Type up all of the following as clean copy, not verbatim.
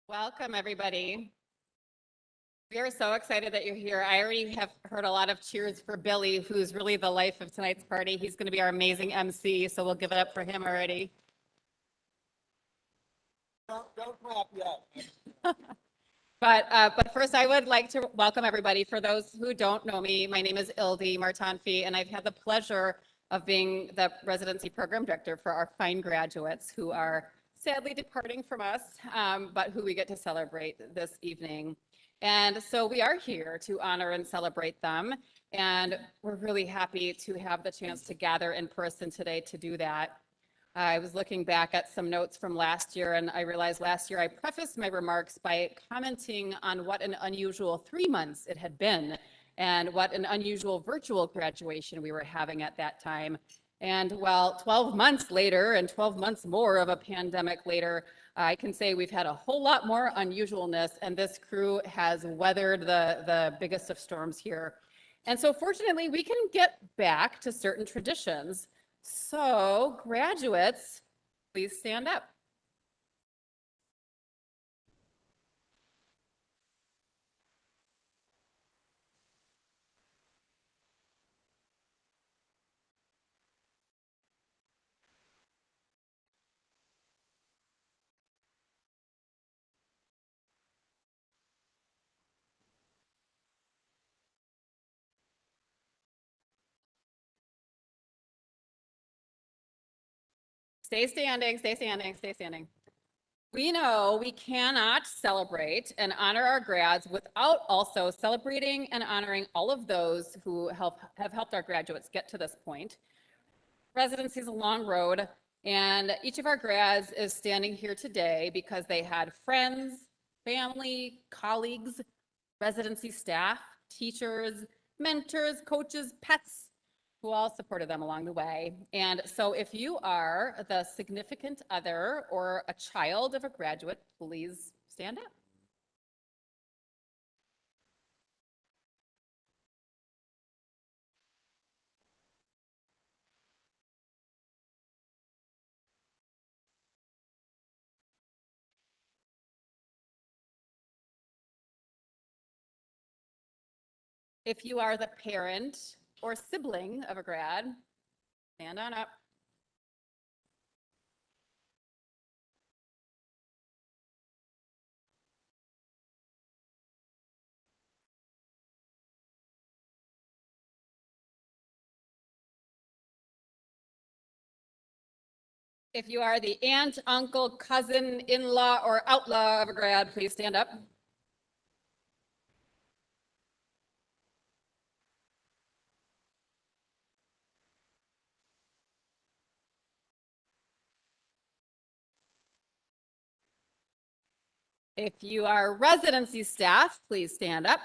Welcome, everybody. We are so excited that you're here. I already have heard a lot of cheers for Billy, who's really the life of tonight's party. He's going to be our amazing MC, so we'll give it up for him already. Don't clap yet. But first, I would like to welcome everybody. For those who don't know me, my name is Ildi Martanfi, and I've had the pleasure of being the residency program director for our fine graduates who are sadly departing from us, but who we get to celebrate this evening. And so we are here to honor and celebrate them. And we're really happy to have the chance to gather in person today to do that. I was looking back at some notes from last year, and I realized last year I prefaced my remarks by commenting on what an unusual 3 months it had been and what an unusual virtual graduation we were having at that time. And well, 12 months later and 12 months more of a pandemic later, I can say we've had a whole lot more unusualness, and this crew has weathered the biggest of storms here. And so fortunately, we can get back to certain traditions. So graduates, please stand up. Stay standing, stay standing, stay standing. We know we cannot celebrate and honor our grads without also celebrating and honoring all of those who have helped our graduates get to this point. Residency is a long road, and each of our grads is standing here today because they had friends, family, colleagues, residency staff, teachers, mentors, coaches, pets, who all supported them along the way. And so if you are the significant other or a child of a graduate, please stand up. If you are the parent or sibling of a grad, stand on up. If you are the aunt, uncle, cousin, in-law, or outlaw of a grad, please stand up. If you are residency staff, please stand up.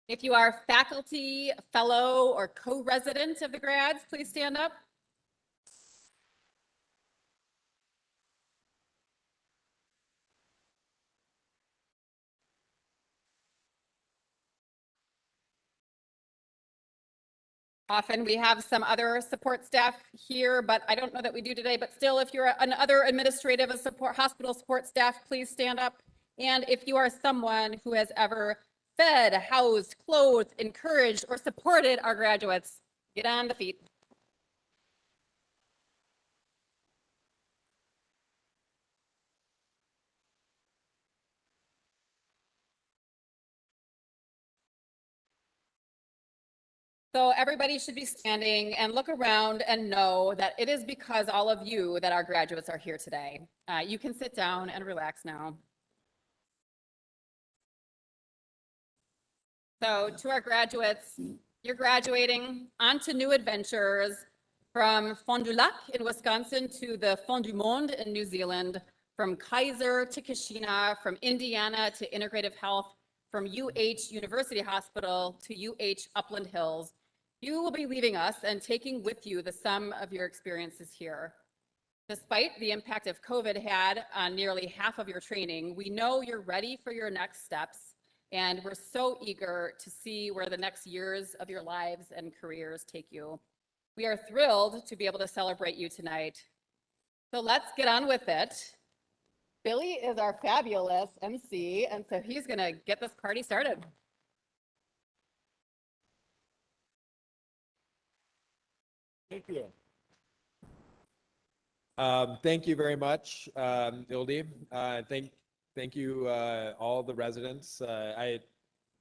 If you are faculty, fellow, or co-resident of the grads, please stand up. Often we have some other support staff here, but I don't know that we do today, but still, if you're another administrative support, hospital support staff, please stand up. And if you are someone who has ever fed, housed, clothed, encouraged, or supported our graduates, get on the feet. So everybody should be standing and look around and know that it is because all of you that our graduates are here today. You can sit down and relax now. So to our graduates, you're graduating onto new adventures from Fond du Lac in Wisconsin to the Fond du Monde in New Zealand, from Kaiser to Kashina, from Indiana to Integrative Health, from UH University Hospital to UH Upland Hills. You will be leaving us and taking with you the sum of your experiences here. Despite the impact of COVID had on nearly half of your training, we know you're ready for your next steps. And we're so eager to see where the next years of your lives and careers take you. We are thrilled to be able to celebrate you tonight. So let's get on with it. Billy is our fabulous MC, and so he's going to get this party started. Thank you. Thank you very much, Ildi. Thank you, all the residents.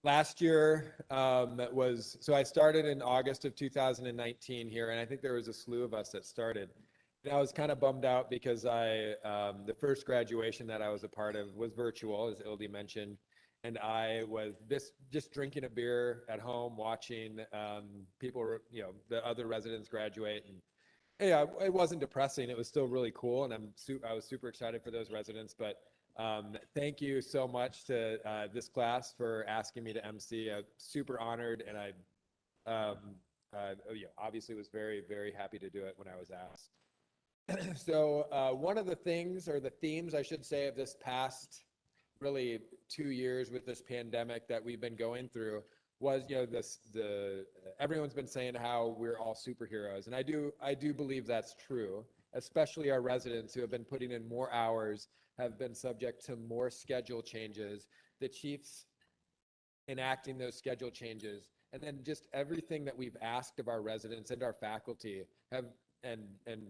Last year so I started in August of 2019 here, and I think there was a slew of us that started. And I was kind of bummed out because the first graduation that I was a part of was virtual, as Ildi mentioned, and I was just drinking a beer at home, watching people, the other residents graduate, and yeah, it wasn't depressing. It was still really cool, and I was super excited for those residents. But thank you so much to this class for asking me to MC. I'm super honored, and I obviously was very, very happy to do it when I was asked. So one of the things, or the themes, I should say, of this past really 2 years with this pandemic that we've been going through was, everyone's been saying how we're all superheroes, and I do believe that's true. Especially our residents who have been putting in more hours, have been subject to more schedule changes, the chiefs enacting those schedule changes, and then just everything that we've asked of our residents and our faculty have, and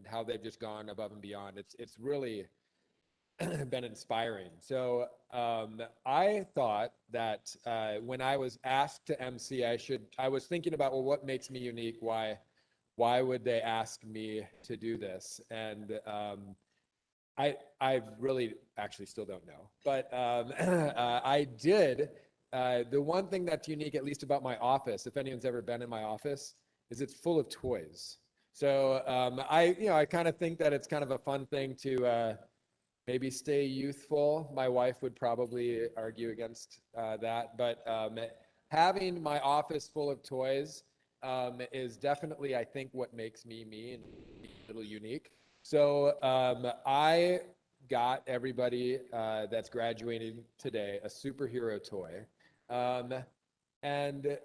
how they've just gone above and beyond. It's really been inspiring. So I thought that when I was asked to MC, I was thinking about, well, what makes me unique? Why would they ask me to do this? And I really actually still don't know, but I did. The one thing that's unique, at least about my office, if anyone's ever been in my office, is it's full of toys. So I kind of think that it's kind of a fun thing to maybe stay youthful. My wife would probably argue against that, but having my office full of toys is definitely, I think, what makes me me and a little unique. So I got everybody that's graduating today a superhero toy. And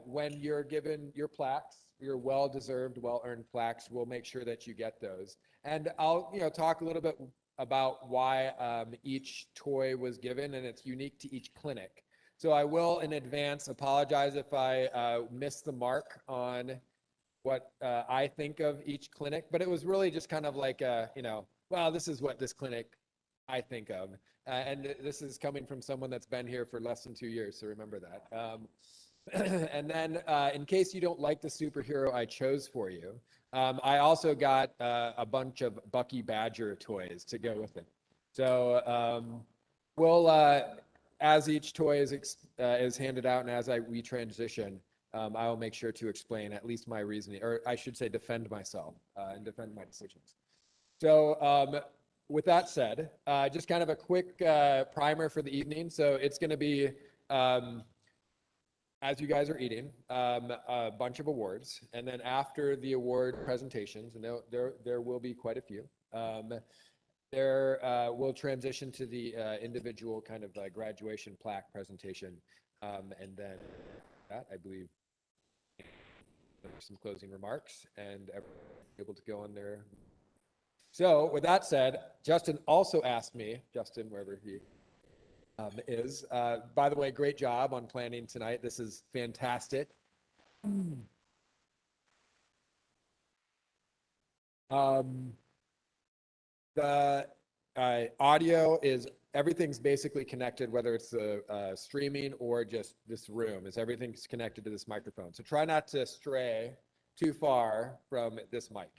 when you're given your plaques, your well-deserved, well-earned plaques, we'll make sure that you get those. And I'll talk a little bit about why each toy was given, and it's unique to each clinic. So I will in advance apologize if I miss the mark on what I think of each clinic, but it was really just kind of like, well, this is what this clinic I think of. And this is coming from someone that's been here for less than 2 years, so remember that. And then in case you don't like the superhero I chose for you, I also got a bunch of Bucky Badger toys to go with it. So we'll, as each toy is handed out and as we transition, I will make sure to explain at least my reasoning, or I should say defend myself and defend my decisions. So with that said, just kind of a quick primer for the evening. So it's going to be, as you guys are eating, a bunch of awards. And then after the award presentations, and there will be quite a few, we'll transition to the individual kind of graduation plaque presentation. And then that, I believe, some closing remarks and able to go on there. So with that said, Justin also asked me, Justin, wherever he is, by the way, great job on planning tonight. This is fantastic. The audio is, everything's basically connected, whether it's the streaming or just this room, everything's connected to this microphone. So try not to stray too far from this mic.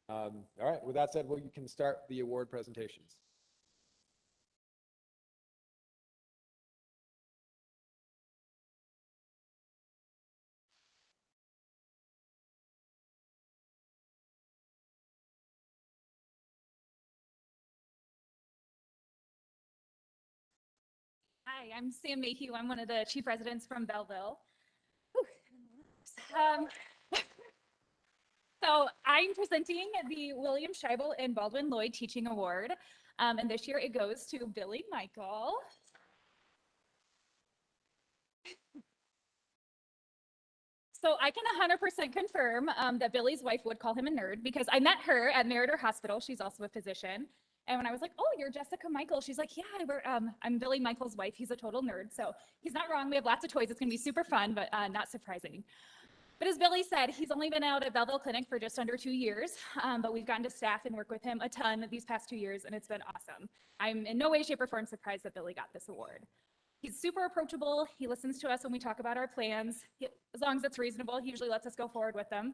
All right, with that said, you can start the award presentations. Hi, I'm Sam Mayhew. I'm one of the chief residents from Belleville. So I'm presenting the William Scheibel and Baldwin Lloyd Teaching Award. And this year it goes to Billy Michael. So I can 100% confirm that Billy's wife would call him a nerd because I met her at Meritor Hospital. She's also a physician. And when I was like, oh, you're Jessica Michael, she's like, yeah, I'm Billy Michael's wife. He's a total nerd. So he's not wrong. We have lots of toys. It's going to be super fun, but not surprising. But as Billy said, he's only been out at Belleville Clinic for just under 2 years, but we've gotten to staff and work with him a ton these past 2 years, and it's been awesome. I'm in no way, shape, or form surprised that Billy got this award. He's super approachable. He listens to us when we talk about our plans. As long as it's reasonable, he usually lets us go forward with them.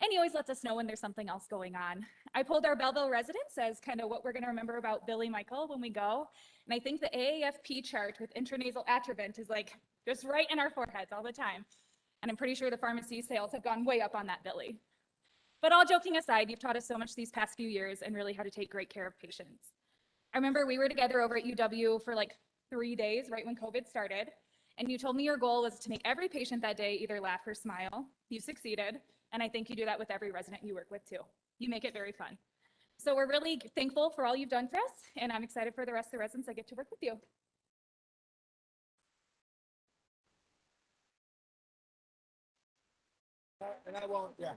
And he always lets us know when there's something else going on. I pulled our Belleville residents as kind of what we're going to remember about Billy Michael when we go. And I think the AAFP chart with intranasal Atrovent is like just right in our foreheads all the time. And I'm pretty sure the pharmacy sales have gone way up on that, Billy. But all joking aside, you've taught us so much these past few years and really how to take great care of patients. I remember we were together over at UW for like 3 days, right when COVID started. And you told me your goal was to make every patient that day either laugh or smile. You succeeded. And I think you do that with every resident you work with too. You make it very fun. So we're really thankful for all you've done for us. And I'm excited for the rest of the residents that get to work with you. And I won't, yeah.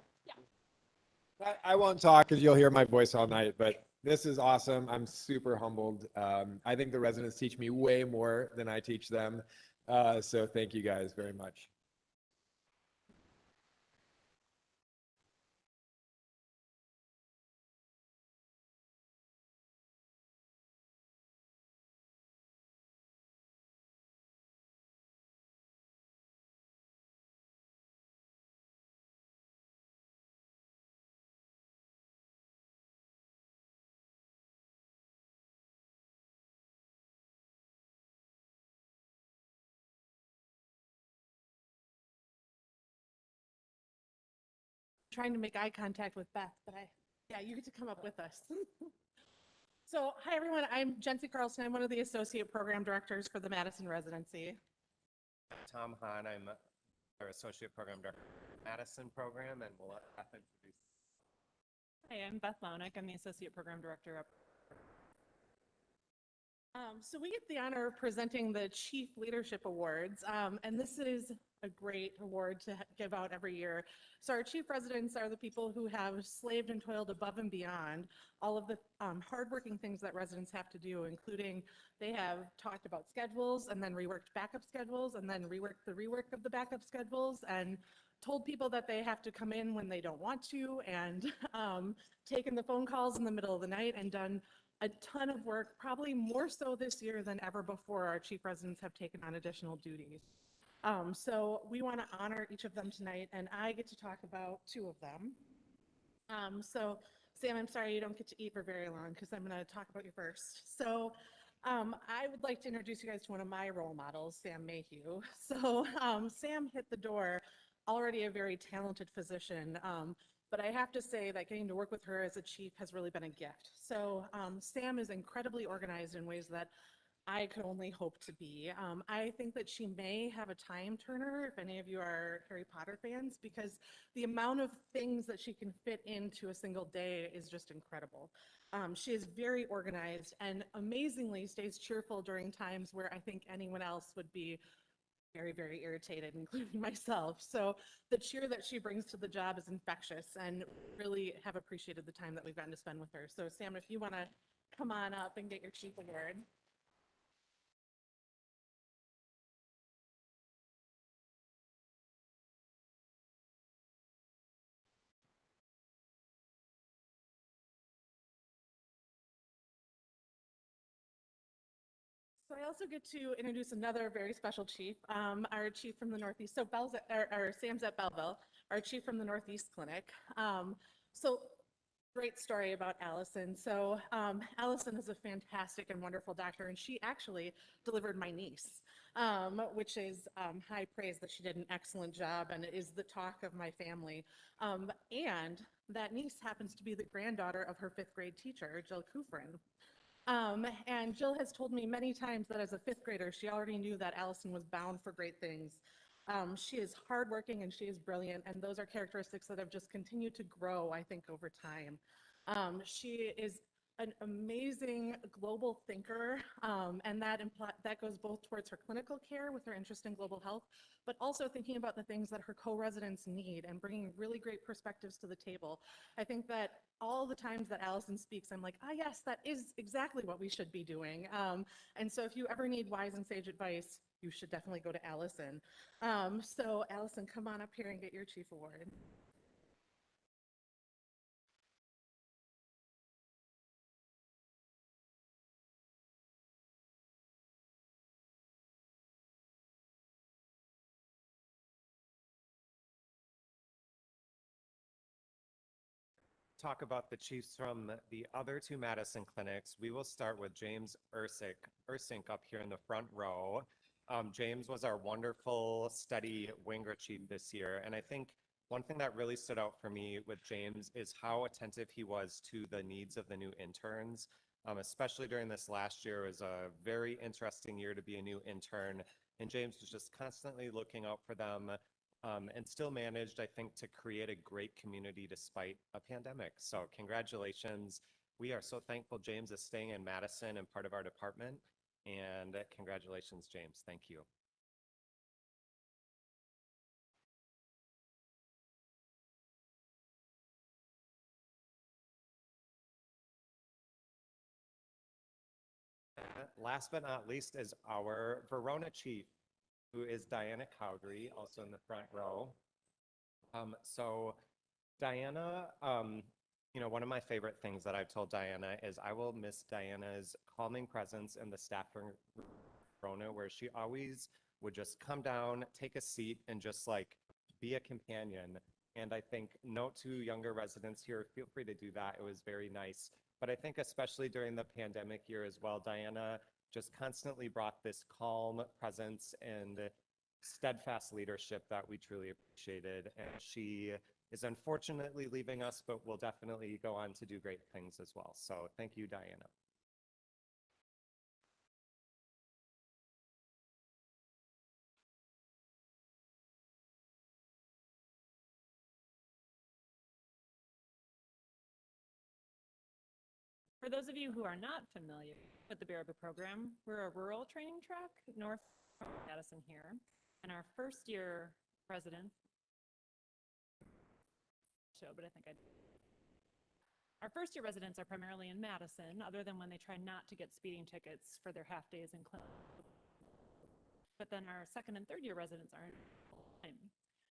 I won't talk because you'll hear my voice all night, but this is awesome. I'm super humbled. I think the residents teach me way more than I teach them. So thank you guys very much. Trying to make eye contact with Beth, but yeah, you get to come up with us. So, hi everyone, I'm Jency Carlson. I'm one of the associate program directors for the Madison residency. Tom Hahn, I'm our associate program director for the Madison program, and we'll let Beth introduce. Hi, I'm Beth Launik. I'm the associate program director up. So we get the honor of presenting the Chief Leadership Awards, and this is a great award to give out every year. So our chief residents are the people who have slaved and toiled above and beyond all of the hardworking things that residents have to do, including they have talked about schedules and then reworked backup schedules and then reworked the rework of the backup schedules and told people that they have to come in when they don't want to and taken the phone calls in the middle of the night and done a ton of work, probably more so this year than ever before. Our chief residents have taken on additional duties. So we want to honor each of them tonight, and I get to talk about 2 of them. So Sam, I'm sorry you don't get to eat for very long because I'm going to talk about you first. So I would like to introduce you guys to one of my role models, Sam Mayhew. So Sam hit the door, already a very talented physician, but I have to say that getting to work with her as a chief has really been a gift. So Sam is incredibly organized in ways that I could only hope to be. I think that she may have a time turner, if any of you are Harry Potter fans, because the amount of things that she can fit into a single day is just incredible. She is very organized and amazingly stays cheerful during times where I think anyone else would be very, very irritated, including myself. So the cheer that she brings to the job is infectious, and really have appreciated the time that we've gotten to spend with her. So Sam, if you want to come on up and get your chief award. So I also get to introduce another very special chief, our chief from the Northeast. So Sam's at Belleville, our chief from the Northeast Clinic. So great story about Allison. So Allison is a fantastic and wonderful doctor, and she actually delivered my niece, which is high praise that she did an excellent job and is the talk of my family. And that niece happens to be the granddaughter of her 5th grade teacher, Jill Kufrin. And Jill has told me many times that as a 5th grader, she already knew that Allison was bound for great things. She is hardworking and she is brilliant, and those are characteristics that have just continued to grow, I think, over time. She is an amazing global thinker, and that goes both towards her clinical care with her interest in global health, but also thinking about the things that her co-residents need and bringing really great perspectives to the table. I think that all the times that Allison speaks, I'm like, ah, yes, that is exactly what we should be doing. And so if you ever need wise and sage advice, you should definitely go to Allison. So Allison, come on up here and get your Chief Award. Talk about the chiefs from the other two Madison clinics. We will start with James Ursink up here in the front row. James was our wonderful, steady winger chief this year. And I think one thing that really stood out for me with James is how attentive he was to the needs of the new interns, especially during this last year. It was a very interesting year to be a new intern. And James was just constantly looking out for them, and still managed, I think, to create a great community despite a pandemic. So congratulations. We are so thankful James is staying in Madison and part of our department. And congratulations, James. Thank you. Last but not least is our Verona chief, who is Diana Cowdery, also in the front row. So Diana, one of my favorite things that I've told Diana is I will miss Diana's calming presence in the staff room, Verona, where she always would just come down, take a seat, and just like be a companion. And I think note to younger residents here, feel free to do that. It was very nice. But I think especially during the pandemic year as well, Diana just constantly brought this calm presence and steadfast leadership that we truly appreciated. And she is unfortunately leaving us, but will definitely go on to do great things as well. So thank you, Diana. For those of you who are not familiar with the Baraboo program, we're a rural training track north of Madison here. And our first year residents, our first year residents are primarily in Madison, other than when they try not to get speeding tickets for their half days in clinic. But then our second and third year residents aren't full-time.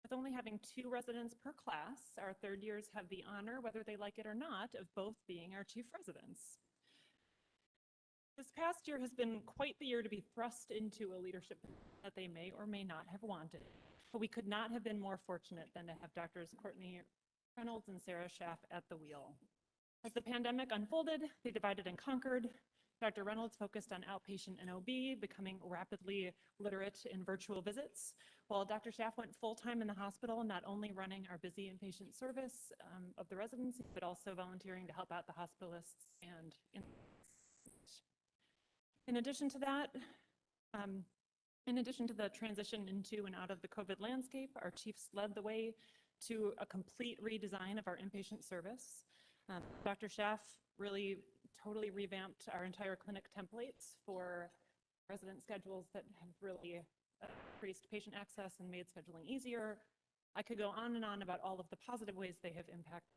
With only having 2 residents per class, our third years have the honor, whether they like it or not, of both being our chief residents. This past year has been quite the year to be thrust into a leadership that they may or may not have wanted. But we could not have been more fortunate than to have Drs. Courtney Reynolds and Sarah Schaff at the wheel. As the pandemic unfolded, they divided and conquered. Dr. Reynolds focused on outpatient and OB, becoming rapidly literate in virtual visits, while Dr. Schaff went full-time in the hospital, not only running our busy inpatient service of the residency, but also volunteering to help out the hospitalists and in addition to that, in addition to the transition into and out of the COVID landscape, our chiefs led the way to a complete redesign of our inpatient service. Dr. Schaff really totally revamped our entire clinic templates for resident schedules that have really increased patient access and made scheduling easier. I could go on and on about all of the positive ways they have impacted.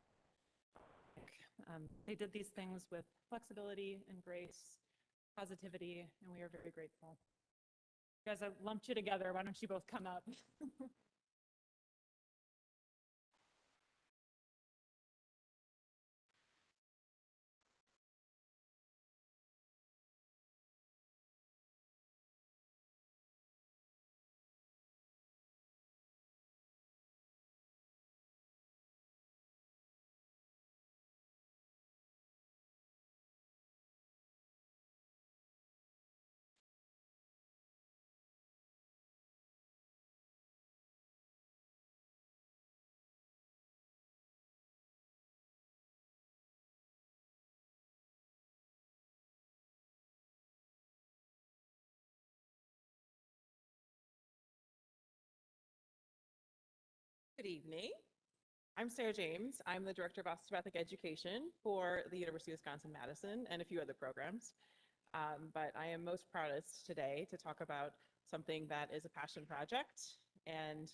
They did these things with flexibility and grace, positivity, and we are very grateful. Guys, I lumped you together. Why don't you both come up? Good evening. I'm Sarah James. I'm the Director of Osteopathic Education for the University of Wisconsin-Madison and a few other programs. But I am most proudest today to talk about something that is a passion project and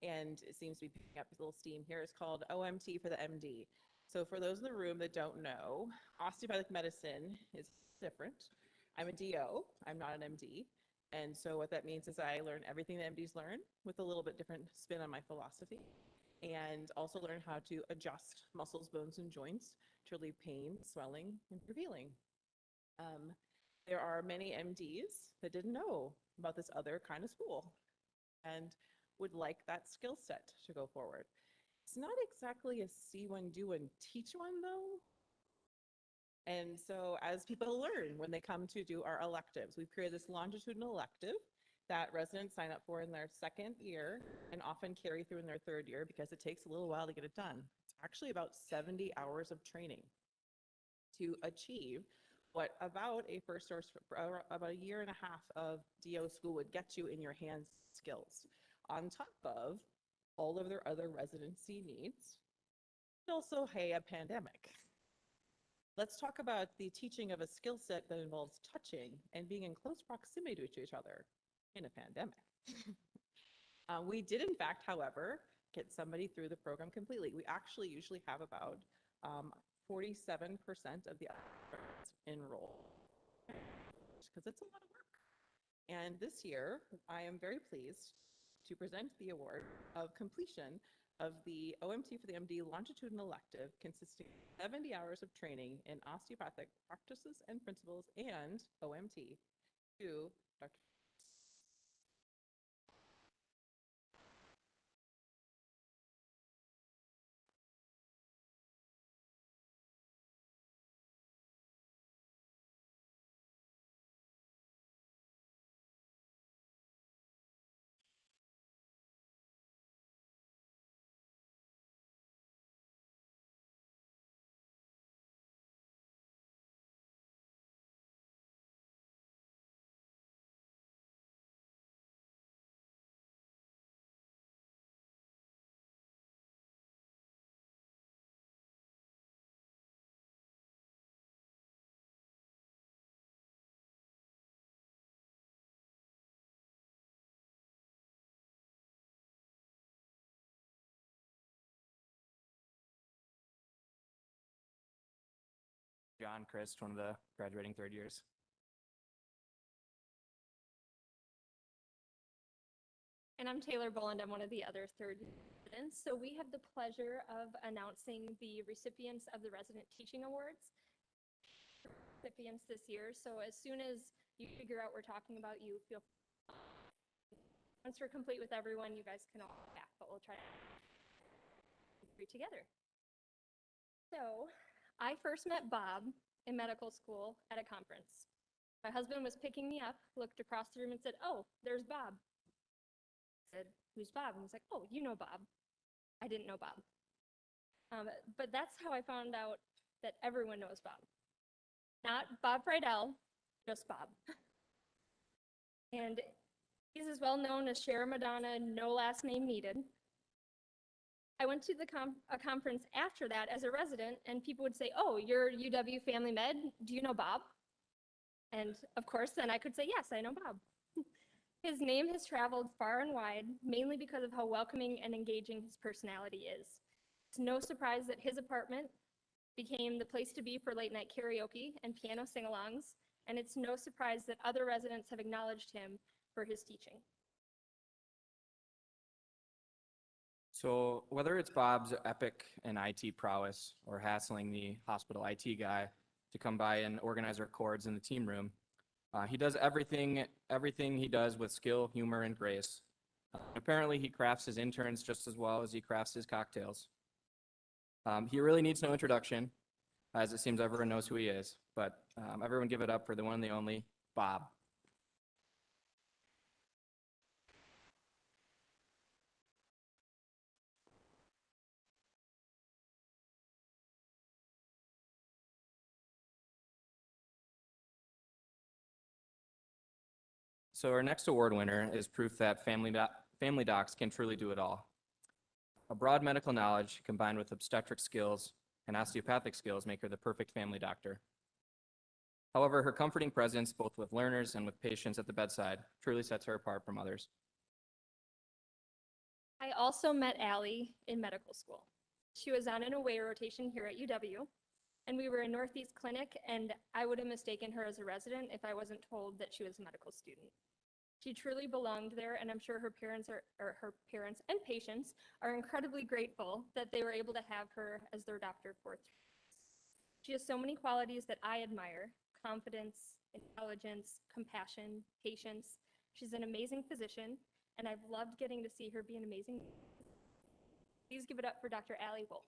it seems to be picking up a little steam here. It's called OMT for the MD. So for those in the room that don't know, osteopathic medicine is different. I'm a DO, I'm not an MD. And so what that means is I learn everything that MDs learn with a little bit different spin on my philosophy, and also learn how to adjust muscles, bones, and joints to relieve pain, swelling, and revealing. There are many MDs that didn't know about this other kind of school and would like that skill set to go forward. It's not exactly a see one, do one, teach one though. And so as people learn when they come to do our electives, we've created this longitudinal elective that residents sign up for in their second year and often carry through in their third year because it takes a little while to get it done. It's actually about 70 hours of training to achieve what about about a year and a half of DO school would get you in your hands skills, on top of all of their other residency needs. And also, hey, a pandemic. Let's talk about the teaching of a skill set that involves touching and being in close proximity to each other in a pandemic. We did, in fact, however, get somebody through the program completely. We actually usually have about 47% of the enroll because it's a lot of work. And this year, I am very pleased to present the award of completion of the OMT for the MD longitudinal elective, consisting of 70 hours of training in osteopathic practices and principles and OMT to Dr. John, Chris, one of the graduating third years. And I'm Taylor Boland. I'm one of the other third students. So we have the pleasure of announcing the recipients of the Resident Teaching Awards. Recipients this year. So as soon as you figure out we're talking about you, feel once we're complete with everyone, you guys can all come back, but we'll try to agree together. So I first met Bob in medical school at a conference. My husband was picking me up, looked across the room and said, "Oh, there's Bob." I said, "Who's Bob?" And he was like, "Oh, you know Bob." I didn't know Bob. But that's how I found out that everyone knows Bob. Not Bob Friedel, just Bob. And he's as well known as Shara Madonna, no last name needed. I went to a conference after that as a resident, and people would say, "Oh, you're UW Family Med. Do you know Bob?" And of course, then I could say, "Yes, I know Bob." His name has traveled far and wide, mainly because of how welcoming and engaging his personality is. It's no surprise that his apartment became the place to be for late night karaoke and piano sing-alongs, and it's no surprise that other residents have acknowledged him for his teaching. So whether it's Bob's epic and IT prowess or hassling the hospital IT guy to come by and organize our chords in the team room, he does everything he does with skill, humor, and grace. Apparently, he crafts his interns just as well as he crafts his cocktails. He really needs no introduction, as it seems everyone knows who he is, but everyone give it up for the one and the only Bob. So our next award winner is proof that family docs can truly do it all. A broad medical knowledge combined with obstetric skills and osteopathic skills make her the perfect family doctor. However, her comforting presence, both with learners and with patients at the bedside, truly sets her apart from others. I also met Allie in medical school. She was on an away rotation here at UW, and we were in Northeast Clinic, and I would have mistaken her as a resident if I wasn't told that she was a medical student. She truly belonged there, and I'm sure her parents and patients are incredibly grateful that they were able to have her as their doctor for 3 years. She has so many qualities that I admire: confidence, intelligence, compassion, patience. She's an amazing physician, and I've loved getting to see her be an amazing. Please give it up for Dr. Allie Wolf.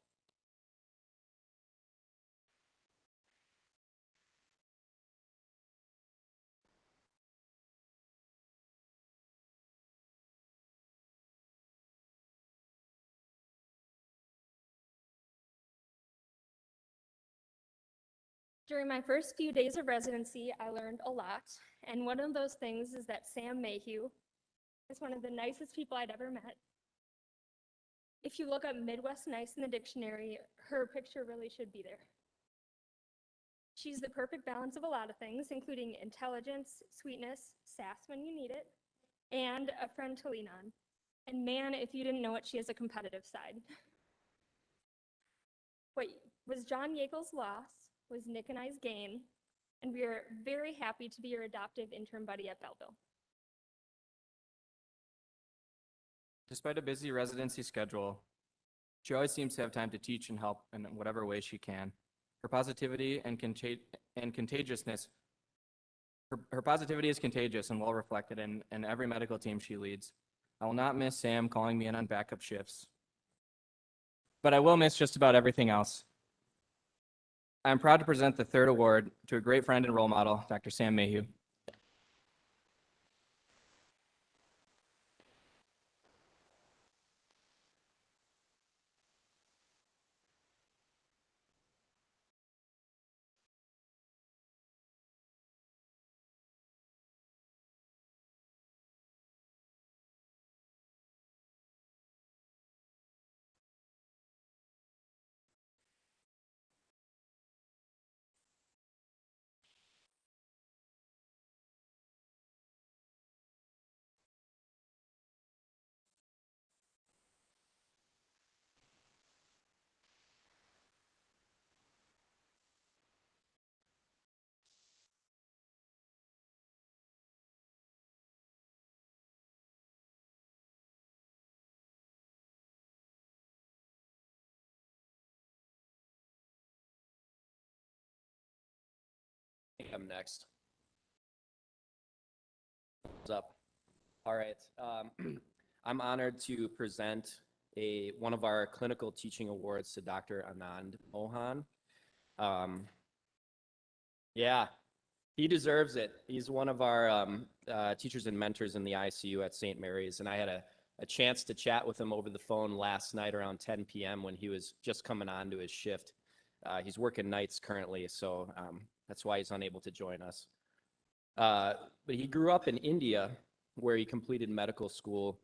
During my first few days of residency, I learned a lot, and one of those things is that Sam Mayhew is one of the nicest people I'd ever met. If you look up Midwest nice in the dictionary, her picture really should be there. She's the perfect balance of a lot of things, including intelligence, sweetness, sass when you need it, and a friend to lean on. And man, if you didn't know it, she has a competitive side. What was John Yeagel's loss was Nick and I's gain, and we are very happy to be your adoptive intern buddy at Belleville. Despite a busy residency schedule, she always seems to have time to teach and help in whatever way she can. Her positivity and contagiousness, her positivity is contagious and well reflected in every medical team she leads. I will not miss Sam calling me in on backup shifts, but I will miss just about everything else. I'm proud to present the third award to a great friend and role model, Dr. Sam Mayhew. I'm next. What's up? All right. I'm honored to present one of our clinical teaching awards to Dr. Anand Mohan. Yeah, he deserves it. He's one of our teachers and mentors in the ICU at St. Mary's, and I had a chance to chat with him over the phone last night around 10 p.m. when he was just coming on to his shift. He's working nights currently, so that's why he's unable to join us. But he grew up in India, where he completed medical school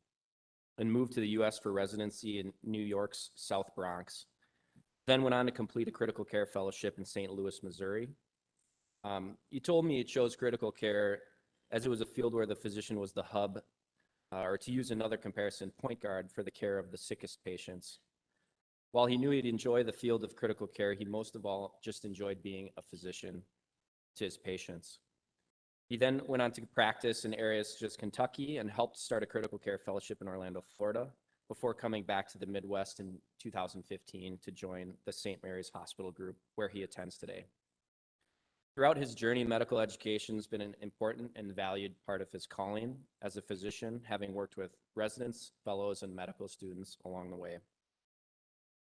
and moved to the U.S. for residency in New York's South Bronx. Then went on to complete a critical care fellowship in St. Louis, Missouri. He told me he chose critical care as it was a field where the physician was the hub, or to use another comparison, point guard for the care of the sickest patients. While he knew he'd enjoy the field of critical care, he most of all just enjoyed being a physician to his patients. He then went on to practice in areas such as Kentucky and helped start a critical care fellowship in Orlando, Florida, before coming back to the Midwest in 2015 to join the St. Mary's Hospital Group, where he attends today. Throughout his journey, medical education has been an important and valued part of his calling as a physician, having worked with residents, fellows, and medical students along the way.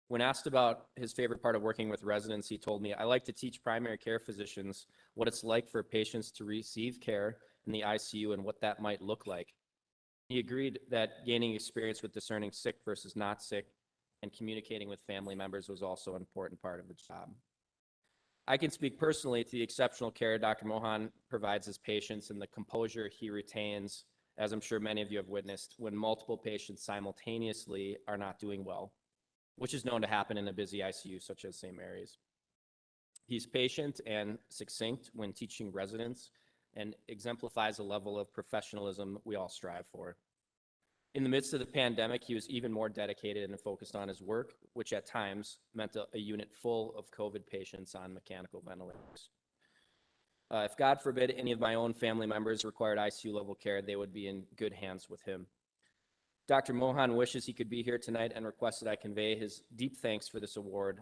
When asked about his favorite part of working with residents, he told me, "I like to teach primary care physicians what it's like for patients to receive care in the ICU and what that might look like." He agreed that gaining experience with discerning sick versus not sick and communicating with family members was also an important part of the job. I can speak personally to the exceptional care Dr. Mohan provides his patients and the composure he retains, as I'm sure many of you have witnessed, when multiple patients simultaneously are not doing well which is known to happen in a busy ICU such as St. Mary's. He's patient and succinct when teaching residents and exemplifies a level of professionalism we all strive for. In the midst of the pandemic, he was even more dedicated and focused on his work, which at times meant a unit full of COVID patients on mechanical ventilators. If God forbid any of my own family members required ICU level care, they would be in good hands with him. Dr. Mohan wishes he could be here tonight and requested I convey his deep thanks for this award,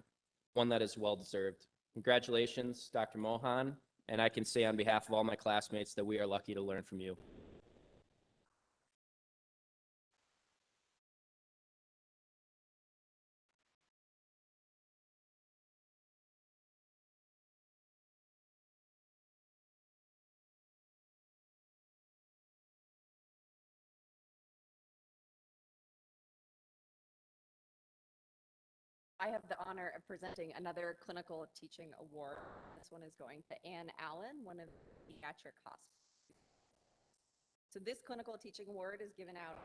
one that is well deserved. Congratulations, Dr. Mohan, and I can say on behalf of all my classmates that we are lucky to learn from you. I have the honor of presenting another clinical teaching award. This one is going to Ann Allen, one of the pediatric hospitals. So this clinical teaching award is given out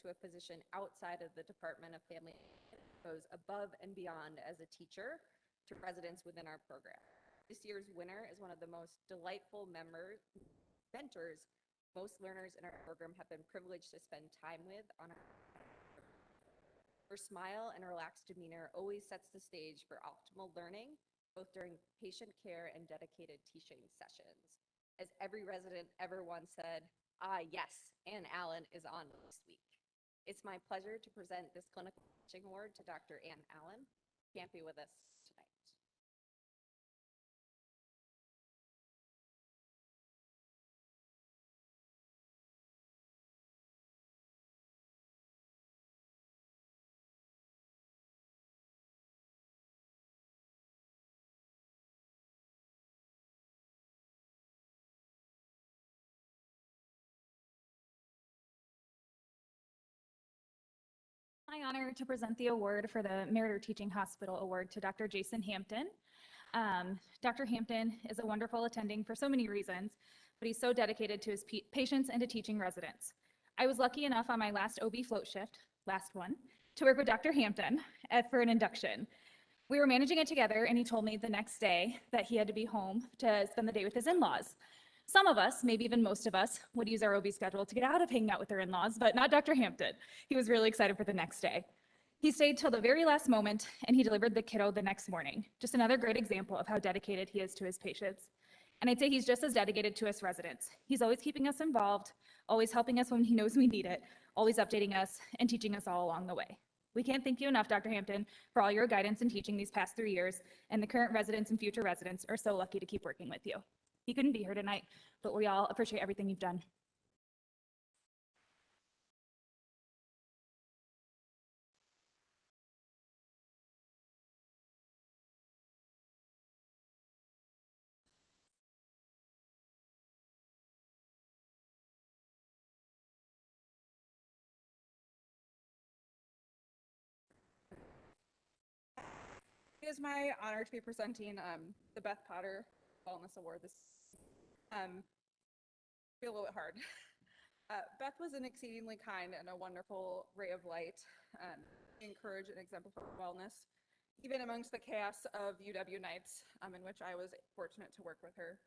to a physician outside of the Department of Family, goes above and beyond as a teacher to residents within our program. This year's winner is one of the most delightful mentors most learners in our program have been privileged to spend time with on our. Her smile and relaxed demeanor always sets the stage for optimal learning, both during patient care and dedicated teaching sessions. As every resident ever once said, yes, Ann Allen is on this week. It's my pleasure to present this clinical teaching award to Dr. Ann Allen. Can't be with us tonight. My honor to present the award for the Meritor Teaching Hospital Award to Dr. Jason Hampton. Dr. Hampton is a wonderful attending for so many reasons, but he's so dedicated to his patients and to teaching residents. I was lucky enough on my last OB float shift, last one, to work with Dr. Hampton for an induction. We were managing it together, and he told me the next day that he had to be home to spend the day with his in-laws. Some of us, maybe even most of us, would use our OB schedule to get out of hanging out with their in-laws, but not Dr. Hampton. He was really excited for the next day. He stayed till the very last moment, and he delivered the kiddo the next morning. Just another great example of how dedicated he is to his patients. And I'd say he's just as dedicated to us residents. He's always keeping us involved, always helping us when he knows we need it, always updating us and teaching us all along the way. We can't thank you enough, Dr. Hampton, for all your guidance and teaching these past 3 years, and the current residents and future residents are so lucky to keep working with you. He couldn't be here tonight, but we all appreciate everything you've done. It is my honor to be presenting the Beth Potter Wellness Award. This feel a little bit hard. Beth was an exceedingly kind and a wonderful ray of light, encourage and exemplify wellness, even amongst the chaos of UW nights, in which I was fortunate to work with her.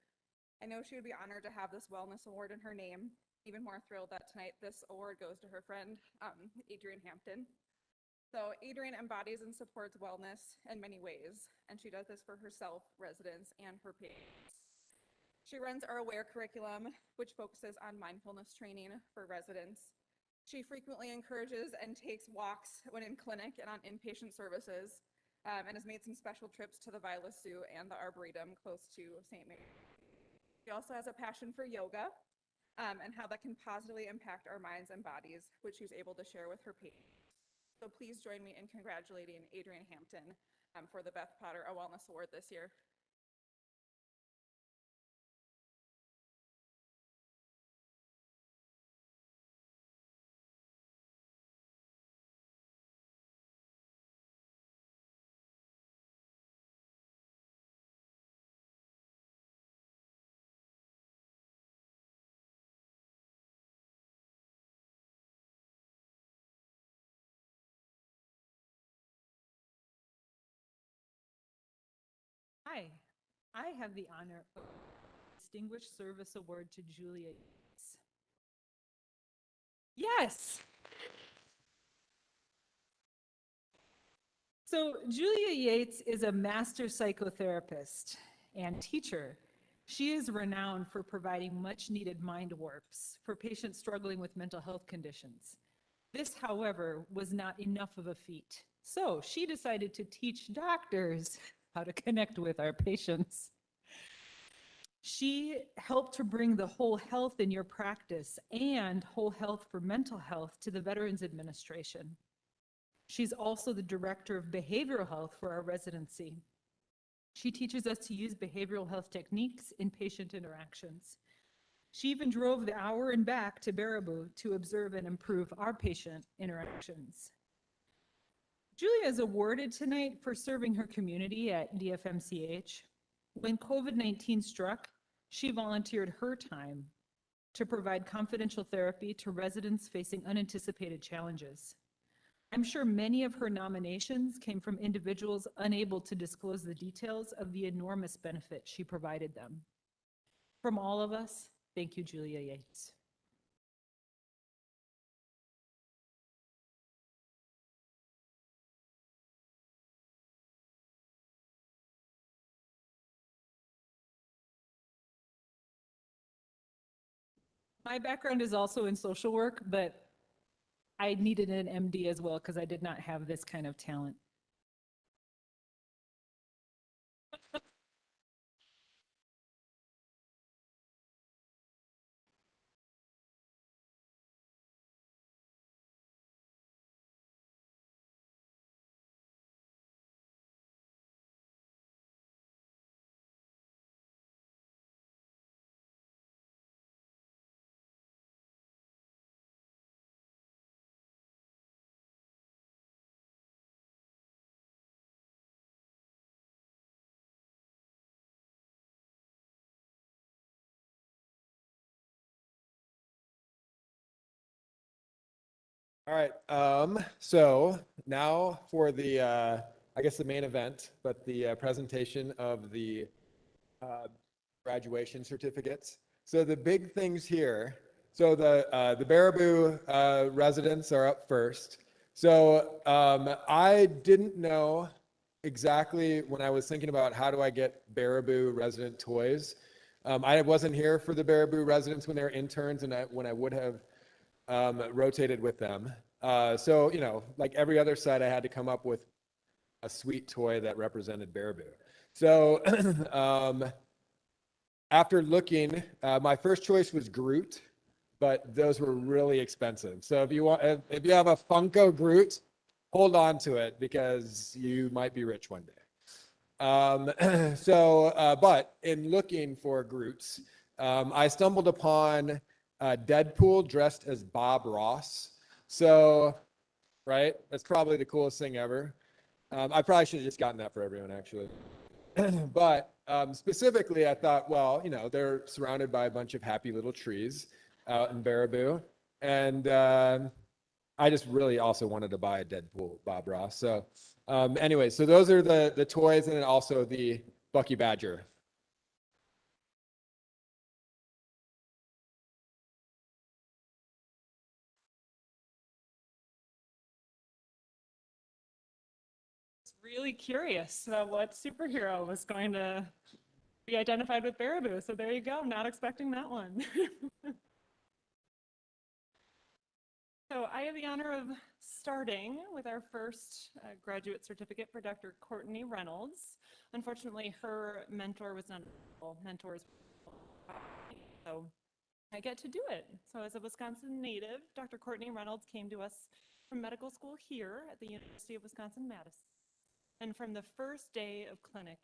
I know she would be honored to have this wellness award in her name. Even more thrilled that tonight this award goes to her friend, Adrian Hampton. So Adrian embodies and supports wellness in many ways, and she does this for herself, residents, and her patients. She runs our AWARE curriculum, which focuses on mindfulness training for residents. She frequently encourages and takes walks when in clinic and on inpatient services, and has made some special trips to the Viola Sioux and the Arboretum close to St. Mary's. She also has a passion for yoga and how that can positively impact our minds and bodies, which she's able to share with her patients. So please join me in congratulating Adrian Hampton for the Beth Potter A Wellness Award this year. I have the honor of Distinguished Service Award to Julia Yates. Yes. So Julia Yates is a master psychotherapist and teacher. She is renowned for providing much needed mind warps for patients struggling with mental health conditions. This, however, was not enough of a feat. So she decided to teach doctors how to connect with our patients. She helped to bring the whole health in your practice and whole health for mental health to the Veterans Administration. She's also the director of behavioral health for our residency. She teaches us to use behavioral health techniques in patient interactions. She even drove the hour and back to Baraboo to observe and improve our patient interactions. Julia is awarded tonight for serving her community at DFMCH. When COVID-19 struck, she volunteered her time to provide confidential therapy to residents facing unanticipated challenges. I'm sure many of her nominations came from individuals unable to disclose the details of the enormous benefit she provided them. From all of us, thank you, Julia Yates. My background is also in social work, but I needed an MD as well because I did not have this kind of talent. All right, so now for the, I guess the main event, but the presentation of the graduation certificates. So the big things here, so the Baraboo residents are up first. So I didn't know exactly when I was thinking about how do I get Baraboo resident toys. I wasn't here for the Baraboo residents when they were interns and when I would have rotated with them. So, you know, like every other site, I had to come up with a sweet toy that represented Baraboo. So after looking, my first choice was Groot, but those were really expensive. So if you if you have a Funko Groot, hold on to it because you might be rich one day. But in looking for Groots, I stumbled upon Deadpool dressed as Bob Ross. So, right, that's probably the coolest thing ever. I probably should have just gotten that for everyone, actually. But specifically, I thought, well, you know, they're surrounded by a bunch of happy little trees out in Baraboo. And I just really also wanted to buy a Deadpool Bob Ross. So anyway, so those are the toys and then also the Bucky Badger. Really curious about what superhero was going to be identified with Baraboo. So there you go. Not expecting that one. So I have the honor of starting with our first graduate certificate for Dr. Courtney Reynolds. Unfortunately, her mentor was not available. Mentors, so I get to do it. So as a Wisconsin native, Dr. Courtney Reynolds came to us from medical school here at the University of Wisconsin-Madison. And from the first day of clinic,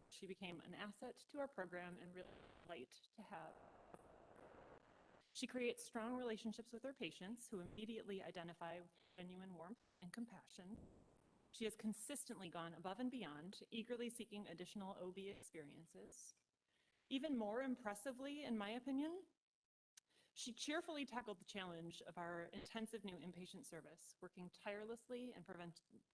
she became an asset to our program and really a delight to have. She creates strong relationships with her patients who immediately identify with genuine warmth and compassion. She has consistently gone above and beyond, eagerly seeking additional OB experiences. Even more impressively, in my opinion, she cheerfully tackled the challenge of our intensive new inpatient service, working tirelessly and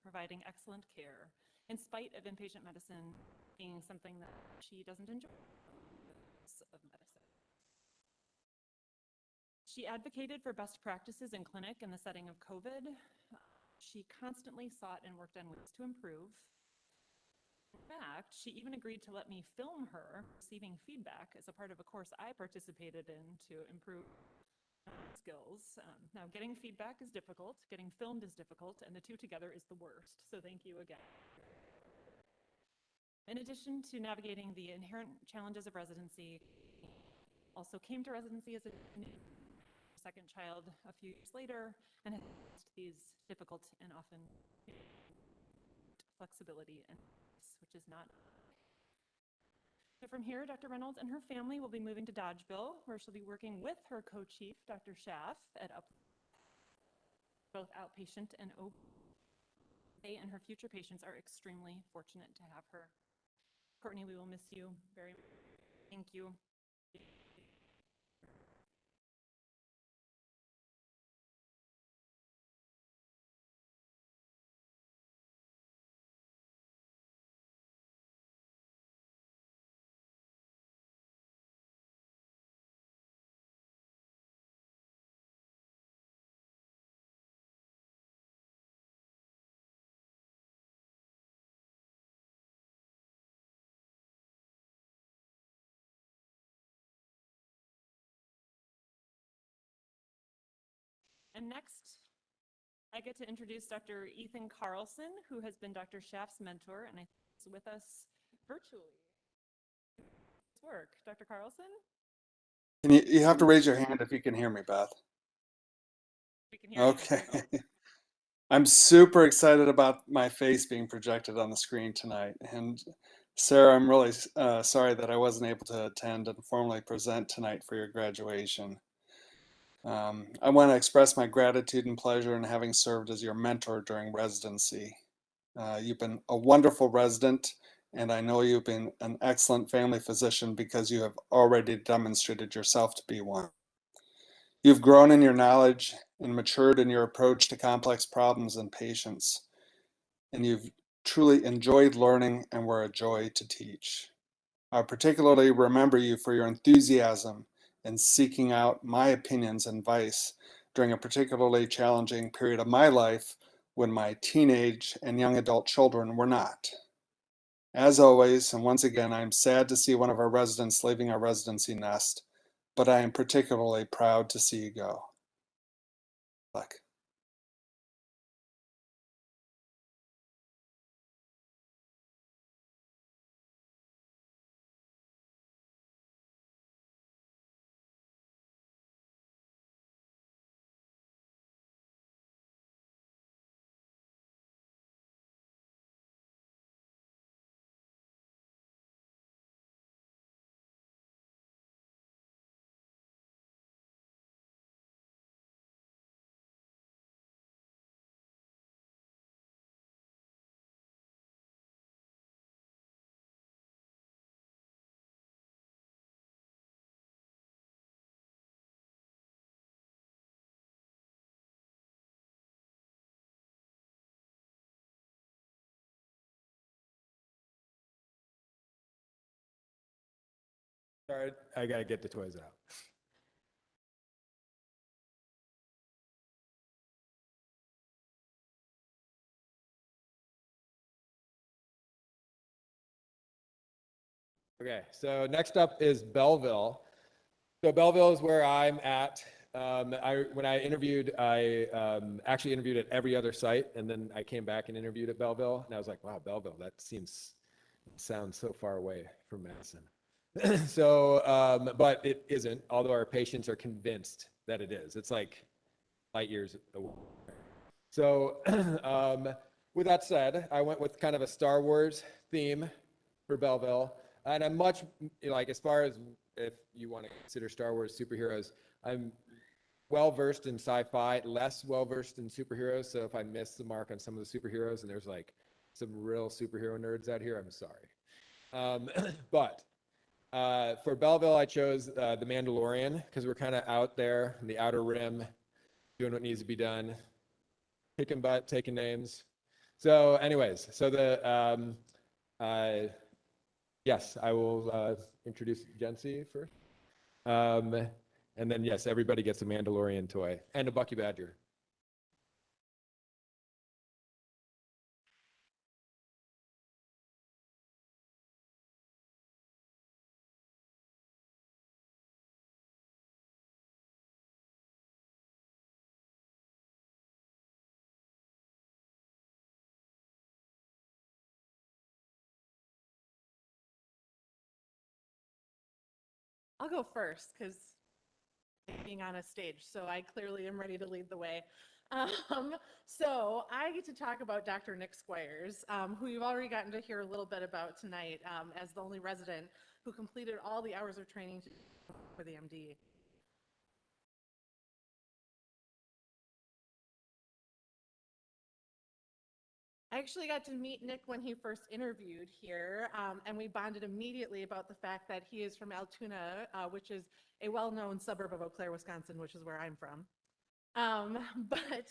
providing excellent care in spite of inpatient medicine being something that she doesn't enjoy of medicine. She advocated for best practices in clinic in the setting of COVID. She constantly sought and worked on ways to improve. In fact, she even agreed to let me film her receiving feedback as a part of a course I participated in to improve skills. Now, getting feedback is difficult, getting filmed is difficult, and the two together is the worst. So thank you again. In addition to navigating the inherent challenges of residency, also came to residency as a second child a few years later and has these difficult and often flexibility and which is not. So from here, Dr. Reynolds and her family will be moving to Dodgeville, where she'll be working with her co-chief, Dr. Schaff, at both outpatient and OB. They and her future patients are extremely fortunate to have her. Courtney, we will miss you very much. Thank you. And next, I get to introduce Dr. Ethan Carlson, who has been Dr. Schaff's mentor and is with us virtually. Work. Dr. Carlson? And you have to raise your hand if you can hear me, Beth. We can hear Okay. you. I'm super excited about my face being projected on the screen tonight. And Sarah, I'm really sorry that I wasn't able to attend and formally present tonight for your graduation. I want to express my gratitude and pleasure in having served as your mentor during residency. You've been a wonderful resident, and I know you've been an excellent family physician because you have already demonstrated yourself to be one. You've grown in your knowledge and matured in your approach to complex problems and patients, and you've truly enjoyed learning and were a joy to teach. I particularly remember you for your enthusiasm in seeking out my opinions and advice during a particularly challenging period of my life when my teenage and young adult children were not. As always, and once again, I am sad to see one of our residents leaving our residency nest, but I am particularly proud to see you go. Luck. Sorry, I gotta get the toys out. Okay, so next up is Belleville. So Belleville is where I'm at. When I interviewed, I actually interviewed at every other site, and then I came back and interviewed at Belleville, and I was like, wow, Belleville, that sounds so far away from Madison. So, but it isn't, although our patients are convinced that it is. It's like light years away. So with that said, I went with kind of a Star Wars theme for Belleville. And I'm much, like, as far as if you want to consider Star Wars superheroes, I'm well-versed in sci-fi, less well-versed in superheroes. So if I miss the mark on some of the superheroes, and there's like some real superhero nerds out here, I'm sorry. But for Belleville, I chose The Mandalorian because we're kind of out there in the outer rim, doing what needs to be done, kicking butt, taking names. So anyways, so Yes, I will introduce Jency first. And then, yes, everybody gets a Mandalorian toy and a Bucky Badger. I'll go first because being on a stage, so I clearly am ready to lead the way. So I get to talk about Dr. Nick Squires, who you've already gotten to hear a little bit about tonight as the only resident who completed all the hours of training for the MD. I actually got to meet Nick when he first interviewed here, and we bonded immediately about the fact that he is from Altoona, which is a well-known suburb of Eau Claire, Wisconsin, which is where I'm from. But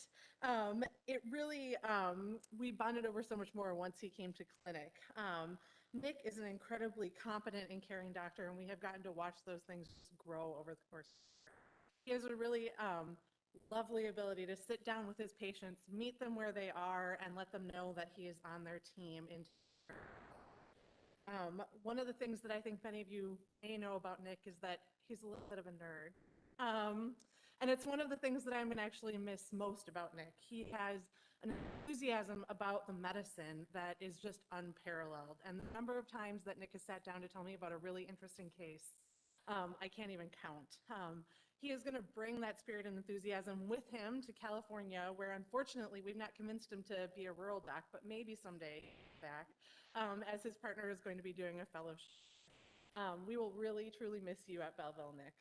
it really, we bonded over so much more once he came to clinic. Nick is an incredibly competent and caring doctor, and we have gotten to watch those things grow over the course. He has a really lovely ability to sit down with his patients, meet them where they are, and let them know that he is on their team. One of the things that I think many of you may know about Nick is that he's a little bit of a nerd. And it's one of the things that I'm going to actually miss most about Nick. He has an enthusiasm about the medicine that is just unparalleled. And the number of times that Nick has sat down to tell me about a really interesting case, I can't even count. He is going to bring that spirit and enthusiasm with him to California, where unfortunately we've not convinced him to be a rural doc, but maybe someday back, as his partner is going to be doing a fellowship. We will really, truly miss you at Belleville, Nick.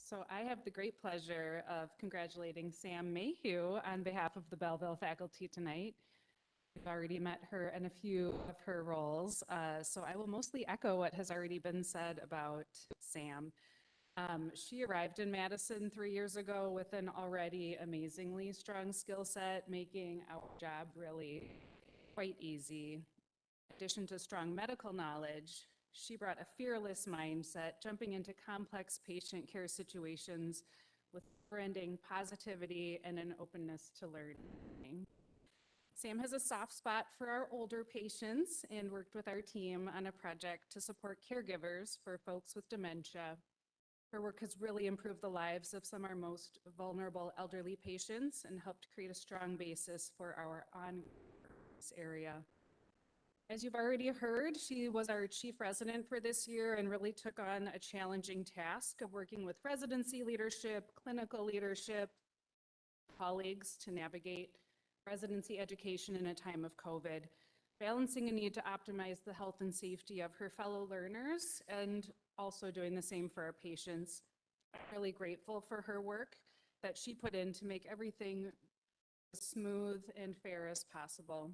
So I have the great pleasure of congratulating Sam Mayhew on behalf of the Belleville faculty tonight. We've already met her in a few of her roles, so I will mostly echo what has already been said about Sam. She arrived in Madison 3 years ago with an already amazingly strong skill set, making our job really quite easy. In addition to strong medical knowledge, she brought a fearless mindset, jumping into complex patient care situations with branding positivity and an openness to learning. Sam has a soft spot for our older patients and worked with our team on a project to support caregivers for folks with dementia. Her work has really improved the lives of some of our most vulnerable elderly patients and helped create a strong basis for our ongoing area. As you've already heard, she was our chief resident for this year and really took on a challenging task of working with residency leadership, clinical leadership, colleagues to navigate residency education in a time of COVID, balancing a need to optimize the health and safety of her fellow learners and also doing the same for our patients. I'm really grateful for her work that she put in to make everything as smooth and fair as possible.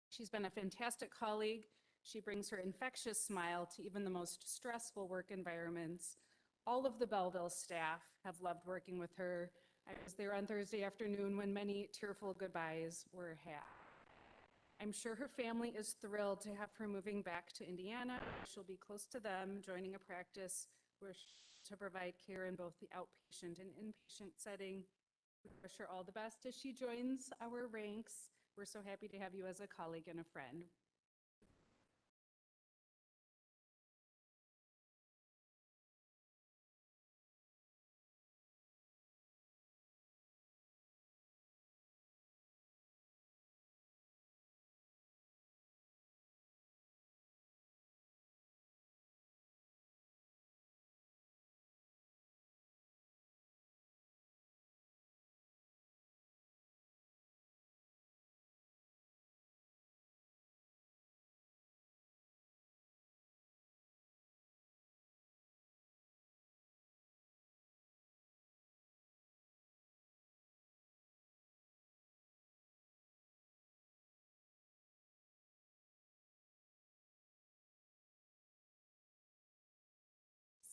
She's been a fantastic colleague. She brings her infectious smile to even the most stressful work environments. All of the Belleville staff have loved working with her. I was there on Thursday afternoon when many tearful goodbyes were had. I'm sure her family is thrilled to have her moving back to Indiana. She'll be close to them, joining a practice where to provide care in both the outpatient and inpatient setting. We wish her all the best as she joins our ranks. We're so happy to have you as a colleague and a friend.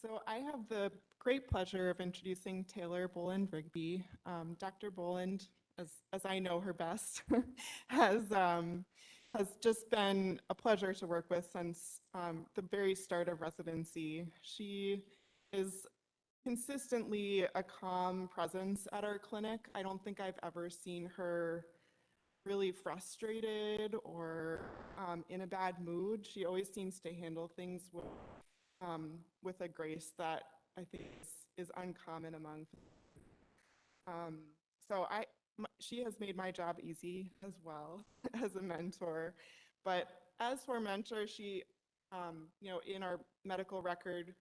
So I have the great pleasure of introducing Taylor Boland Rigby. Dr. Boland, as I know her best, has just been a pleasure to work with since the very start of residency. She is consistently a calm presence at our clinic. I don't think I've ever seen her really frustrated or in a bad mood. She always seems to handle things with a grace that I think is uncommon among. So she has made my job easy as well as a mentor. But as for mentor, she, in our medical record,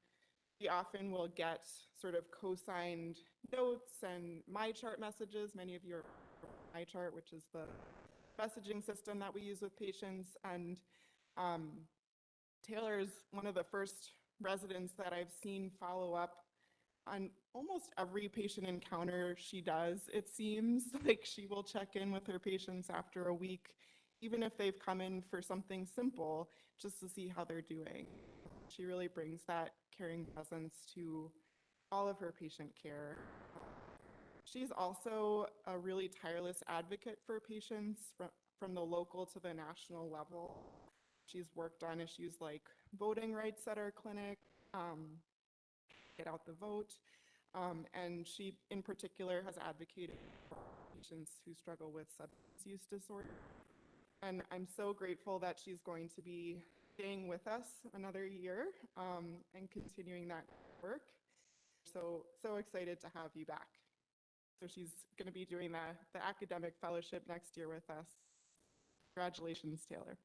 we often will get sort of co-signed notes and my chart messages. Many of you are my chart, which is the messaging system that we use with patients. And Taylor is one of the first residents that I've seen follow up on almost every patient encounter she does. It seems like she will check in with her patients after a week, even if they've come in for something simple, just to see how they're doing. She really brings that caring presence to all of her patient care. She's also a really tireless advocate for patients from the local to the national level. She's worked on issues like voting rights at our clinic, get out the vote, and she in particular has advocated for patients who struggle with substance use disorder. And I'm so grateful that she's going to be staying with us another year and continuing that work. So excited to have you back. So she's going to be doing the academic fellowship next year with us. Congratulations, Taylor.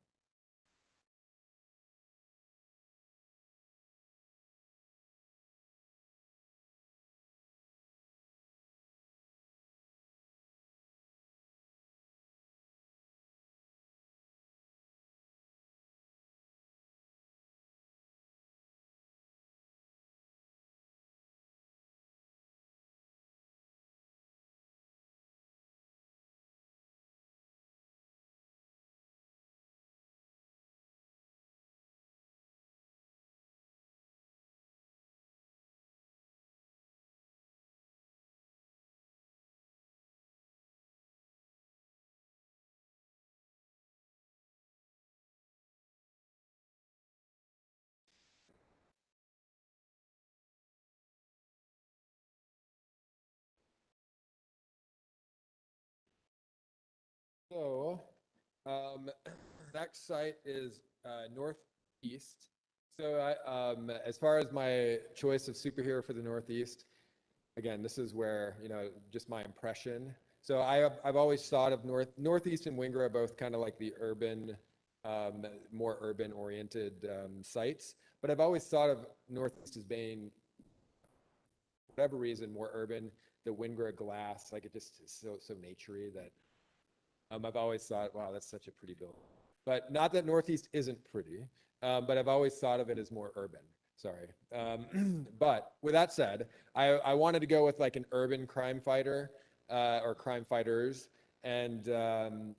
So, next site is Northeast. So, as far as my choice of superhero for the Northeast, again, this is where, just my impression. So I've always thought of Northeast and Winger are both kind of like the urban, more urban oriented sites. But I've always thought of Northeast as being, for whatever reason, more urban. The Wingra glass, like it just is so naturey that I've always thought, wow, that's such a pretty building. But not that Northeast isn't pretty, but I've always thought of it as more urban. Sorry. But with that said, I wanted to go with like an urban crime fighter or crime fighters. And,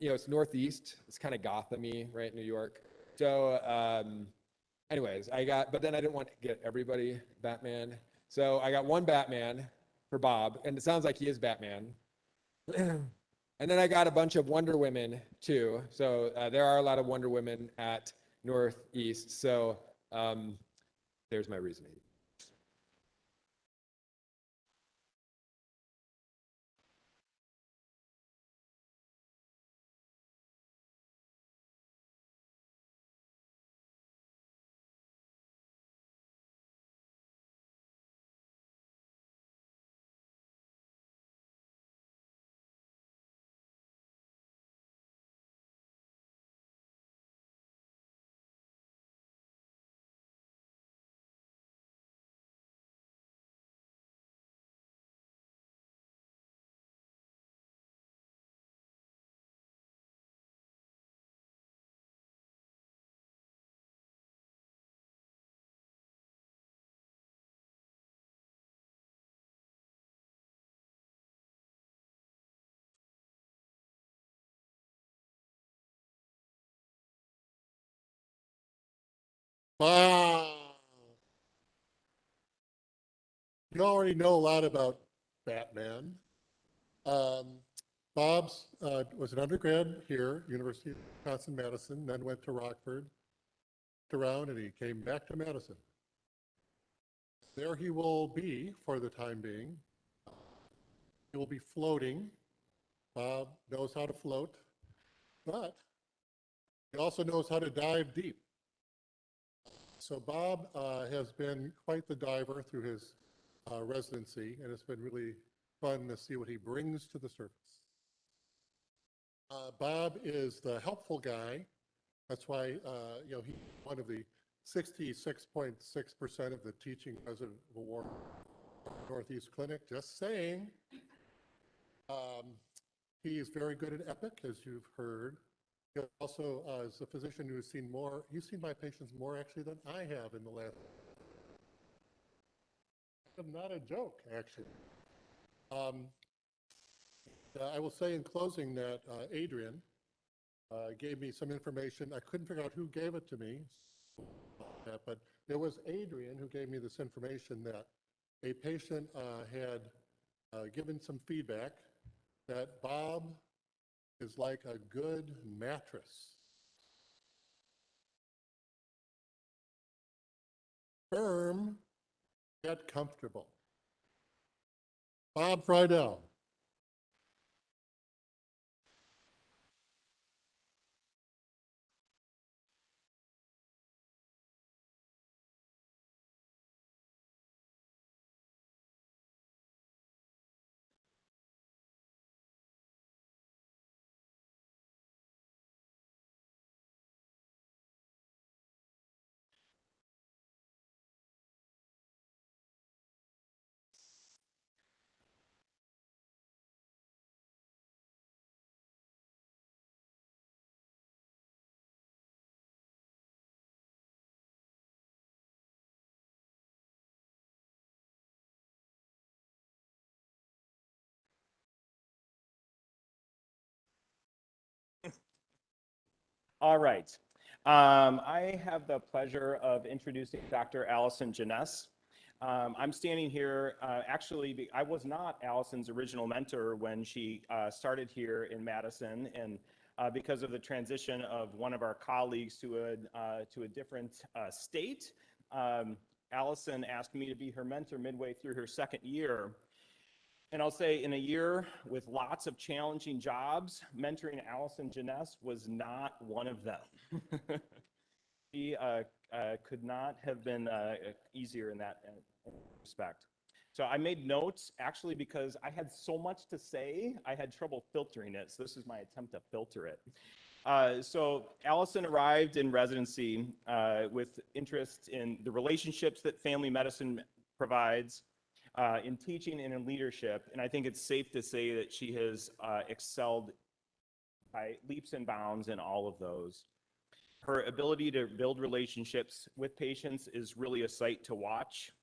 it's Northeast. It's kind of Gotham-y, right, New York. So anyways, but then I didn't want to get everybody Batman. So I got one Batman for Bob, and it sounds like he is Batman. And then I got a bunch of Wonder Women too. So there are a lot of Wonder Women at Northeast. So there's my reasoning. you already know a lot about Batman. Bob's was an undergrad here, University of Wisconsin-Madison, then went to Rockford, around, and he came back to Madison. There he will be for the time being. He will be floating. Bob knows how to float, but he also knows how to dive deep. So Bob has been quite the diver through his residency, and it's been really fun to see what he brings to the surface. Bob is the helpful guy. That's why he's one of the 66.6% of the teaching president award Northeast Clinic. Just saying. He is very good at EPIC, as you've heard. He also is a physician who's seen more. He's seen my patients more actually than I have in the last. Not a joke, actually. I will say in closing that Adrian gave me some information. I couldn't figure out who gave it to me, but it was Adrian who gave me this information that a patient had given some feedback that Bob is like a good mattress. Firm, yet comfortable. Bob Friedel. All right. I have the pleasure of introducing Dr. Allison Jeunesse. I'm standing here, actually, I was not Allison's original mentor when she started here in Madison, and because of the transition of one of our colleagues to a different state, Allison asked me to be her mentor midway through her second year. And I'll say in a year with lots of challenging jobs, mentoring Allison Jeunesse was not one of them. She could not have been easier in that respect. So I made notes actually because I had so much to say, I had trouble filtering it. So this is my attempt to filter it. So Allison arrived in residency with interest in the relationships that family medicine provides, in teaching and in leadership, and I think it's safe to say that she has excelled by leaps and bounds in all of those. Her ability to build relationships with patients is really a sight to watch.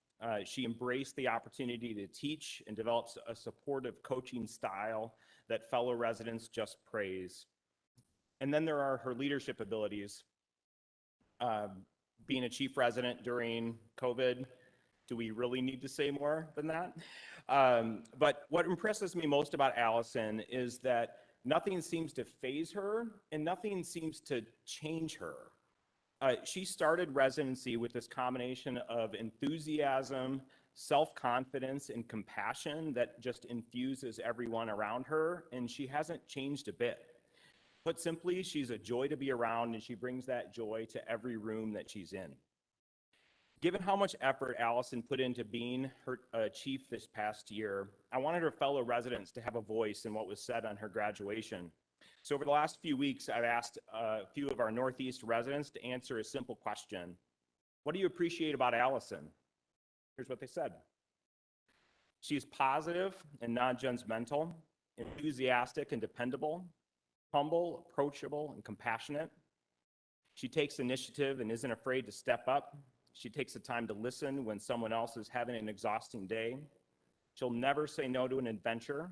She embraced the opportunity to teach and develops a supportive coaching style that fellow residents just praise. And then there are her leadership abilities. Being a chief resident during COVID, do we really need to say more than that? But what impresses me most about Allison is that nothing seems to phase her and nothing seems to change her. She started residency with this combination of enthusiasm, self-confidence, and compassion that just infuses everyone around her, and she hasn't changed a bit. Put simply, she's a joy to be around, and she brings that joy to every room that she's in. Given how much effort Allison put into being her chief this past year, I wanted her fellow residents to have a voice in what was said on her graduation. So over the last few weeks, I've asked a few of our Northeast residents to answer a simple question. What do you appreciate about Allison? Here's what they said. She's positive and non-judgmental, enthusiastic and dependable, humble, approachable, and compassionate. She takes initiative and isn't afraid to step up. She takes the time to listen when someone else is having an exhausting day. She'll never say no to an adventure.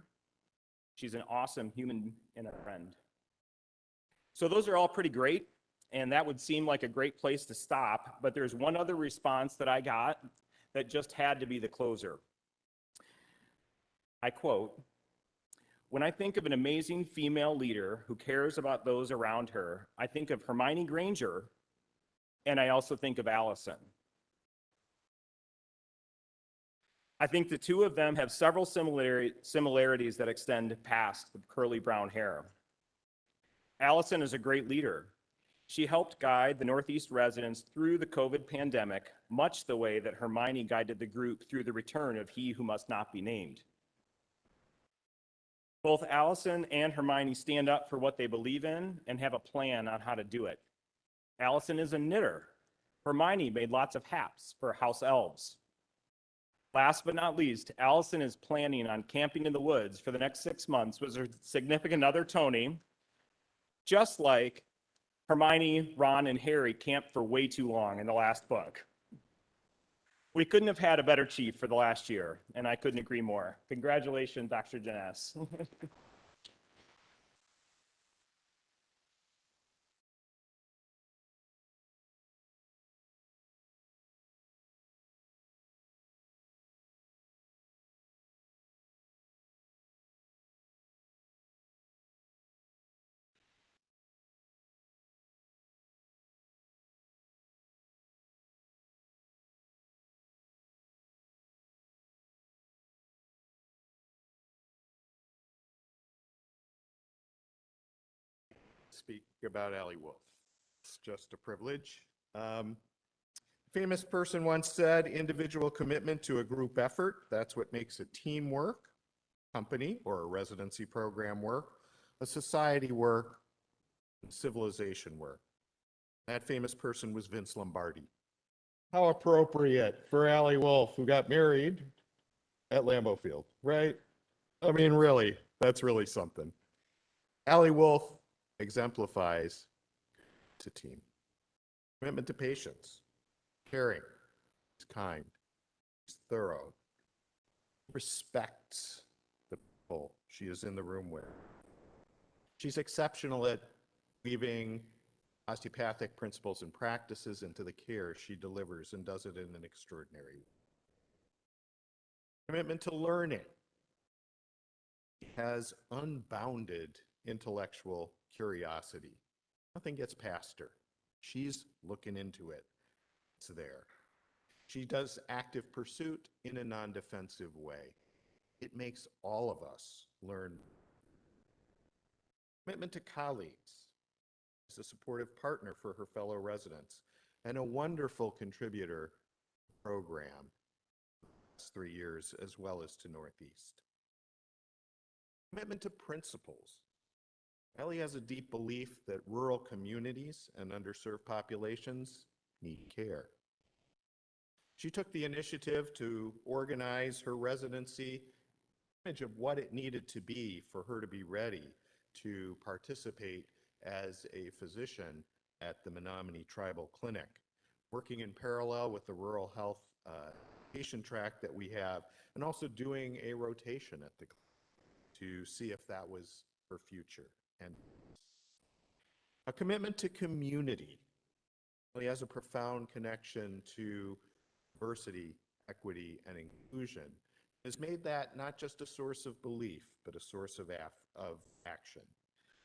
She's an awesome human and a friend. So those are all pretty great, and that would seem like a great place to stop, but there's one other response that I got that just had to be the closer. I quote, "When I think of an amazing female leader who cares about those around her, I think of Hermione Granger, and I also think of Allison. I think the two of them have several similarities that extend past the curly brown hair. Allison is a great leader. She helped guide the Northeast residents through the COVID pandemic, much the way that Hermione guided the group through the return of He Who Must Not Be Named. Both Allison and Hermione stand up for what they believe in and have a plan on how to do it. Allison is a knitter. Hermione made lots of hats for house elves. Last but not least, Allison is planning on camping in the woods for the next 6 months with her significant other, Tony, just like Hermione, Ron, and Harry camped for way too long in the last book. We couldn't have had a better chief for the last year, and I couldn't agree more. Congratulations, Dr. Janess. Speak about Allie Wolf. It's just a privilege. Famous person once said, individual commitment to a group effort, that's what makes a team work, company or a residency program work, a society work, and civilization work. That famous person was Vince Lombardi. How appropriate for Allie Wolf, who got married at Lambeau Field, right? I mean, really, that's really something. Allie Wolf exemplifies to team. Commitment to patience, caring, is kind, is thorough, respects the people she is in the room with. She's exceptional at weaving osteopathic principles and practices into the care she delivers and does it in an extraordinary way. Commitment to learning. Has unbounded intellectual curiosity. Nothing gets past her. She's looking into it. It's there. She does active pursuit in a non-defensive way. It makes all of us learn. Commitment to colleagues. As a supportive partner for her fellow residents and a wonderful contributor to the program the last 3 years as well as to Northeast. Commitment to principles. Ellie has a deep belief that rural communities and underserved populations need care. She took the initiative to organize her residency, image of what it needed to be for her to be ready to participate as a physician at the Menominee Tribal Clinic, working in parallel with the rural health patient track that we have, and also doing a rotation at the clinic to see if that was her future. And a commitment to community. He has a profound connection to diversity, equity, and inclusion. Has made that not just a source of belief, but a source of action.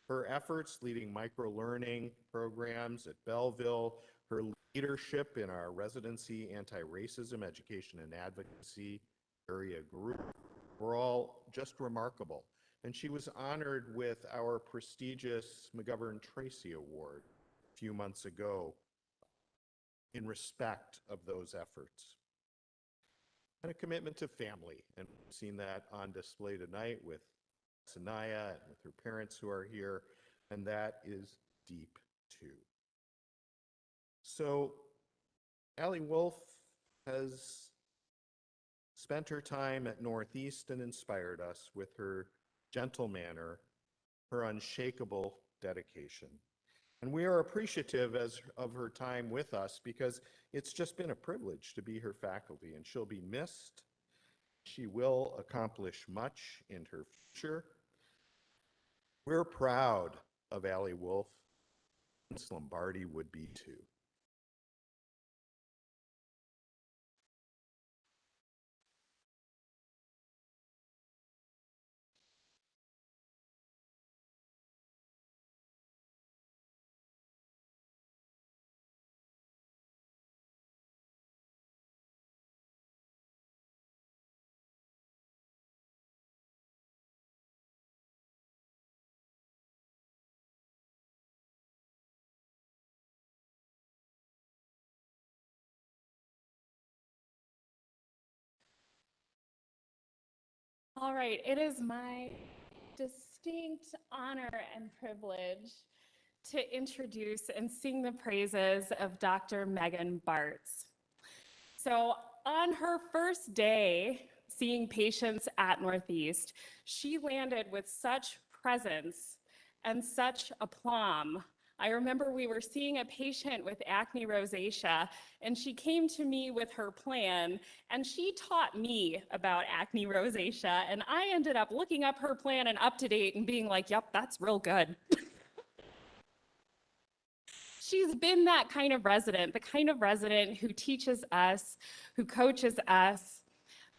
Her efforts leading micro-learning programs at Belleville, her leadership in our residency anti-racism education and advocacy area group were all just remarkable. And she was honored with our prestigious McGovern-Tracy Award a few months ago in respect of those efforts. And a commitment to family, and we've seen that on display tonight with Sanaya and with her parents who are here, and that is deep too. So Allie Wolf has spent her time at Northeast and inspired us with her gentle manner, her unshakable dedication. And we are appreciative of her time with us because it's just been a privilege to be her faculty, and she'll be missed. She will accomplish much in her future. We're proud of Allie Wolf. Vince Lombardi would be too. All right, it is my distinct honor and privilege to introduce and sing the praises of Dr. Megan Bartz. So on her first day seeing patients at Northeast, she landed with such presence and such aplomb. I remember we were seeing a patient with acne rosacea, and she came to me with her plan, and she taught me about acne rosacea, and I ended up looking up her plan and up to date and being like, yep, that's real good. She's been that kind of resident, the kind of resident who teaches us, who coaches us.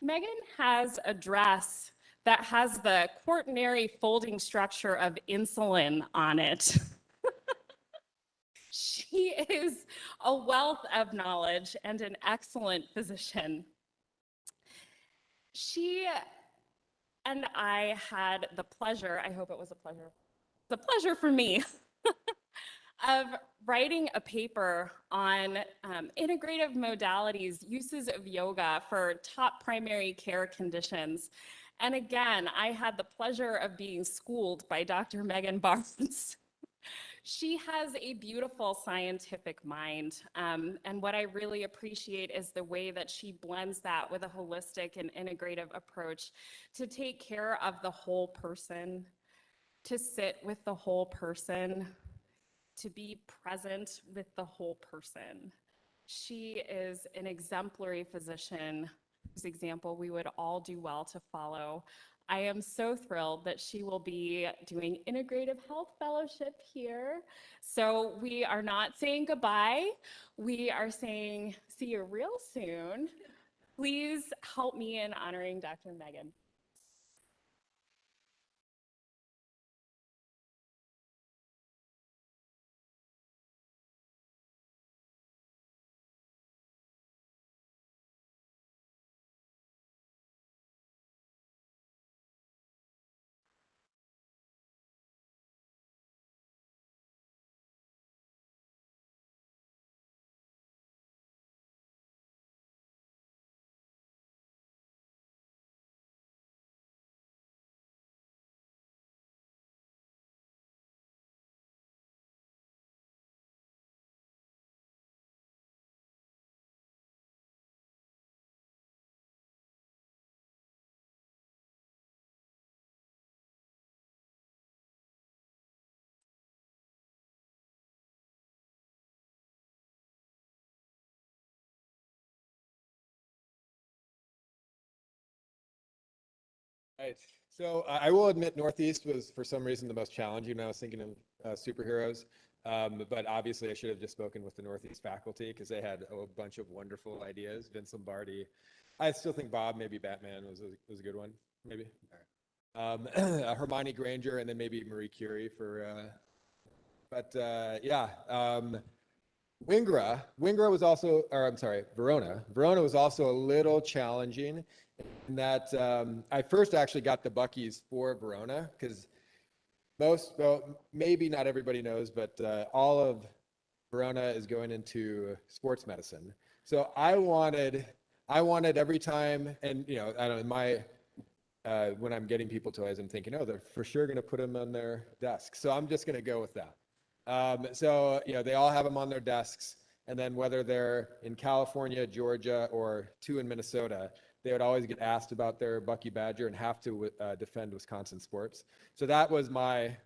Megan has a dress that has the quaternary folding structure of insulin on it. She is a wealth of knowledge and an excellent physician. She and I had the pleasure, I hope it was a pleasure, the pleasure for me, of writing a paper on integrative modalities, uses of yoga for top primary care conditions. And again, I had the pleasure of being schooled by Dr. Megan Bartz. She has a beautiful scientific mind, and what I really appreciate is the way that she blends that with a holistic and integrative approach to take care of the whole person, to sit with the whole person, to be present with the whole person. She is an exemplary physician whose example we would all do well to follow. I am so thrilled that she will be doing Integrative Health Fellowship here. So we are not saying goodbye. We are saying see you real soon. Please help me in honoring Dr. Megan. Right. So I will admit Northeast was for some reason the most challenging when I was thinking of superheroes. But obviously I should have just spoken with the Northeast faculty because they had a bunch of wonderful ideas. Vince Lombardi. I still think Bob, maybe Batman was a good one, maybe. All right. Hermione Granger and then maybe Marie Curie for, yeah. Wingra was also, or I'm sorry, Verona was also a little challenging in that I first actually got the Buckies for Verona because well, maybe not everybody knows, but all of Verona is going into sports medicine. So I wanted every time, and I don't know, in my when I'm getting people toys, I'm thinking, oh, they're for sure going to put them on their desk. So I'm just going to go with that. So they all have them on their desks, and then whether they're in California, Georgia, or 2 in Minnesota, they would always get asked about their Bucky Badger and have to defend Wisconsin sports. So that was my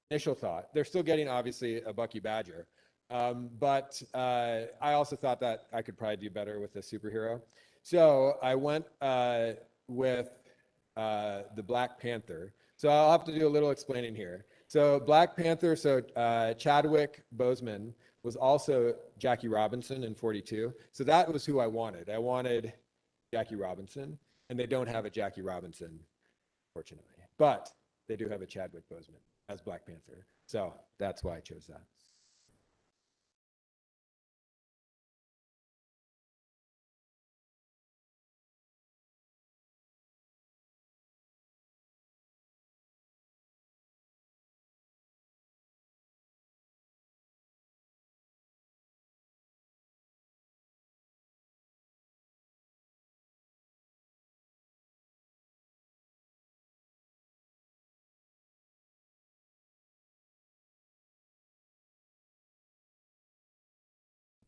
initial thought. They're still getting, obviously, a Bucky Badger. But I also thought that I could probably do better with a superhero. So I went with the Black Panther. So I'll have to do a little explaining here. So Black Panther, Chadwick Boseman was also Jackie Robinson in 42. So that was who I wanted. I wanted Jackie Robinson, and they don't have a Jackie Robinson, fortunately. But they do have a Chadwick Boseman as Black Panther. So that's why I chose that.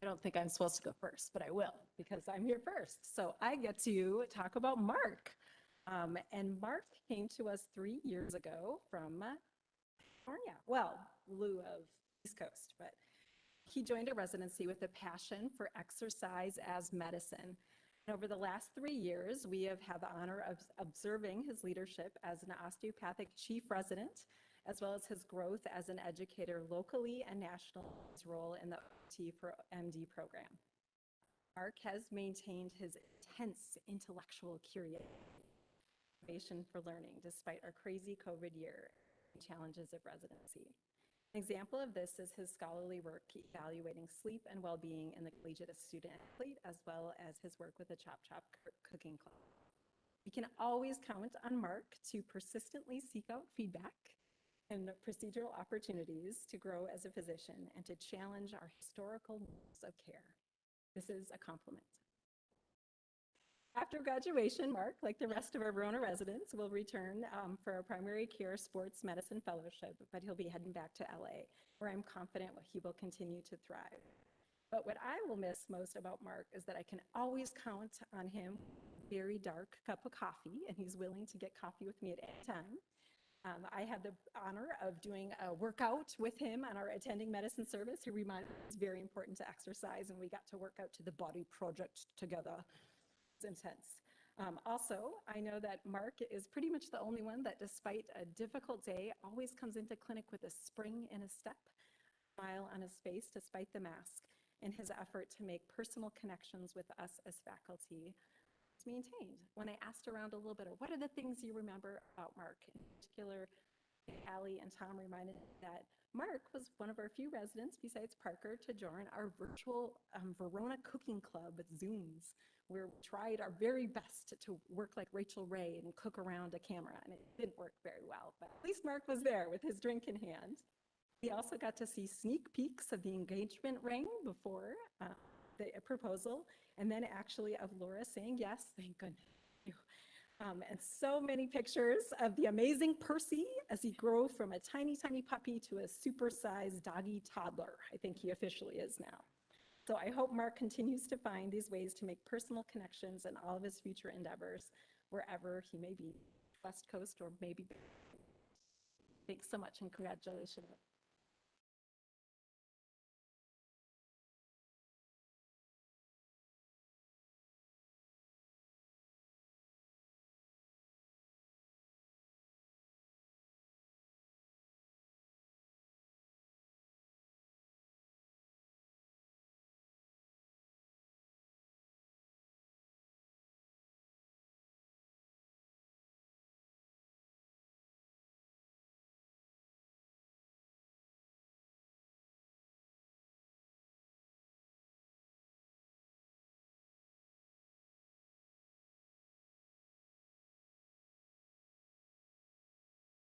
don't think I'm supposed to go first, but I will because I'm here first. So I get to talk about Mark. And Mark came to us 3 years ago from California, well, lieu of East Coast, but he joined a residency with a passion for exercise as medicine. And over the last 3 years, we have had the honor of observing his leadership as an osteopathic chief resident, as well as his growth as an educator locally and nationally, his role in the OT for MD program. Mark has maintained his intense intellectual curiosity for learning despite our crazy COVID year and challenges of residency. An example of this is his scholarly work evaluating sleep and well-being in the collegiate student athlete, as well as his work with the Chop Chop Cooking Club. We can always count on Mark to persistently seek out feedback and procedural opportunities to grow as a physician and to challenge our historical norms of care. This is a compliment. After graduation, Mark, like the rest of our Verona residents, will return for a primary care sports medicine fellowship, but he'll be heading back to LA, where I'm confident he will continue to thrive. But what I will miss most about Mark is that I can always count on him with a very dark cup of coffee, and he's willing to get coffee with me at any time. I had the honor of doing a workout with him on our attending medicine service. He reminded me it's very important to exercise, and we got to work out to the body project together. It's intense. Also, I know that Mark is pretty much the only one that, despite a difficult day, always comes into clinic with a spring in his step, a smile on his face despite the mask, and his effort to make personal connections with us as faculty is maintained. When I asked around a little bit, what are the things you remember about Mark? In particular, Allie and Tom reminded me that Mark was one of our few residents, besides Parker, to join our virtual Verona Cooking Club with Zooms, where we tried our very best to work like Rachel Ray and cook around a camera, and it didn't work very well, but at least Mark was there with his drink in hand. We also got to see sneak peeks of the engagement ring before the proposal, and then actually of Laura saying yes, thank goodness. And so many pictures of the amazing Percy as he grew from a tiny, tiny puppy to a super-sized doggy toddler. I think he officially is now. So I hope Mark continues to find these ways to make personal connections in all of his future endeavors, wherever he may be, West Coast or maybe. Thanks so much and congratulations.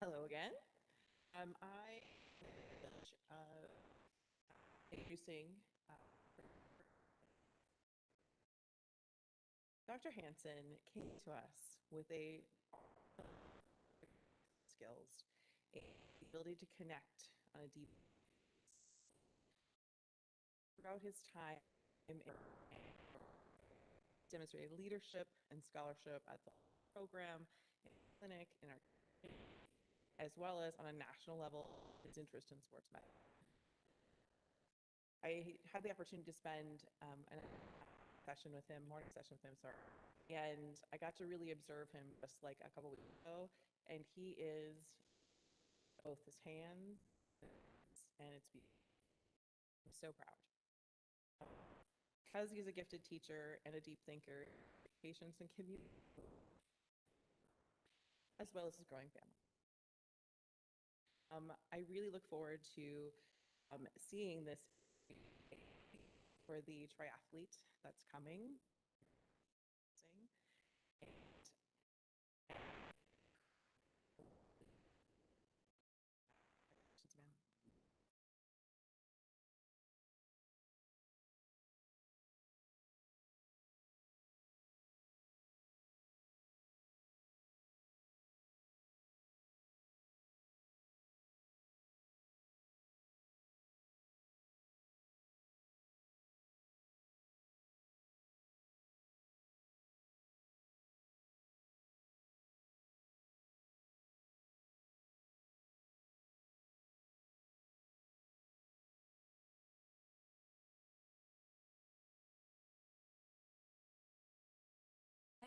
Hello again. I introducing Dr. Hansen came to us with a skills, a ability to connect on a deep throughout his time in demonstrated leadership and scholarship at the program, in the clinic, in our as well as on a national level, his interest in sports medicine. I had the opportunity to spend a session with him, morning session with him, sorry, and I got to really observe him just like a couple weeks ago, and he is both his hands and it's beautiful. I'm so proud. Because he's a gifted teacher and a deep thinker, patience and community, as well as his growing family. I really look forward to seeing this for the triathlete that's coming.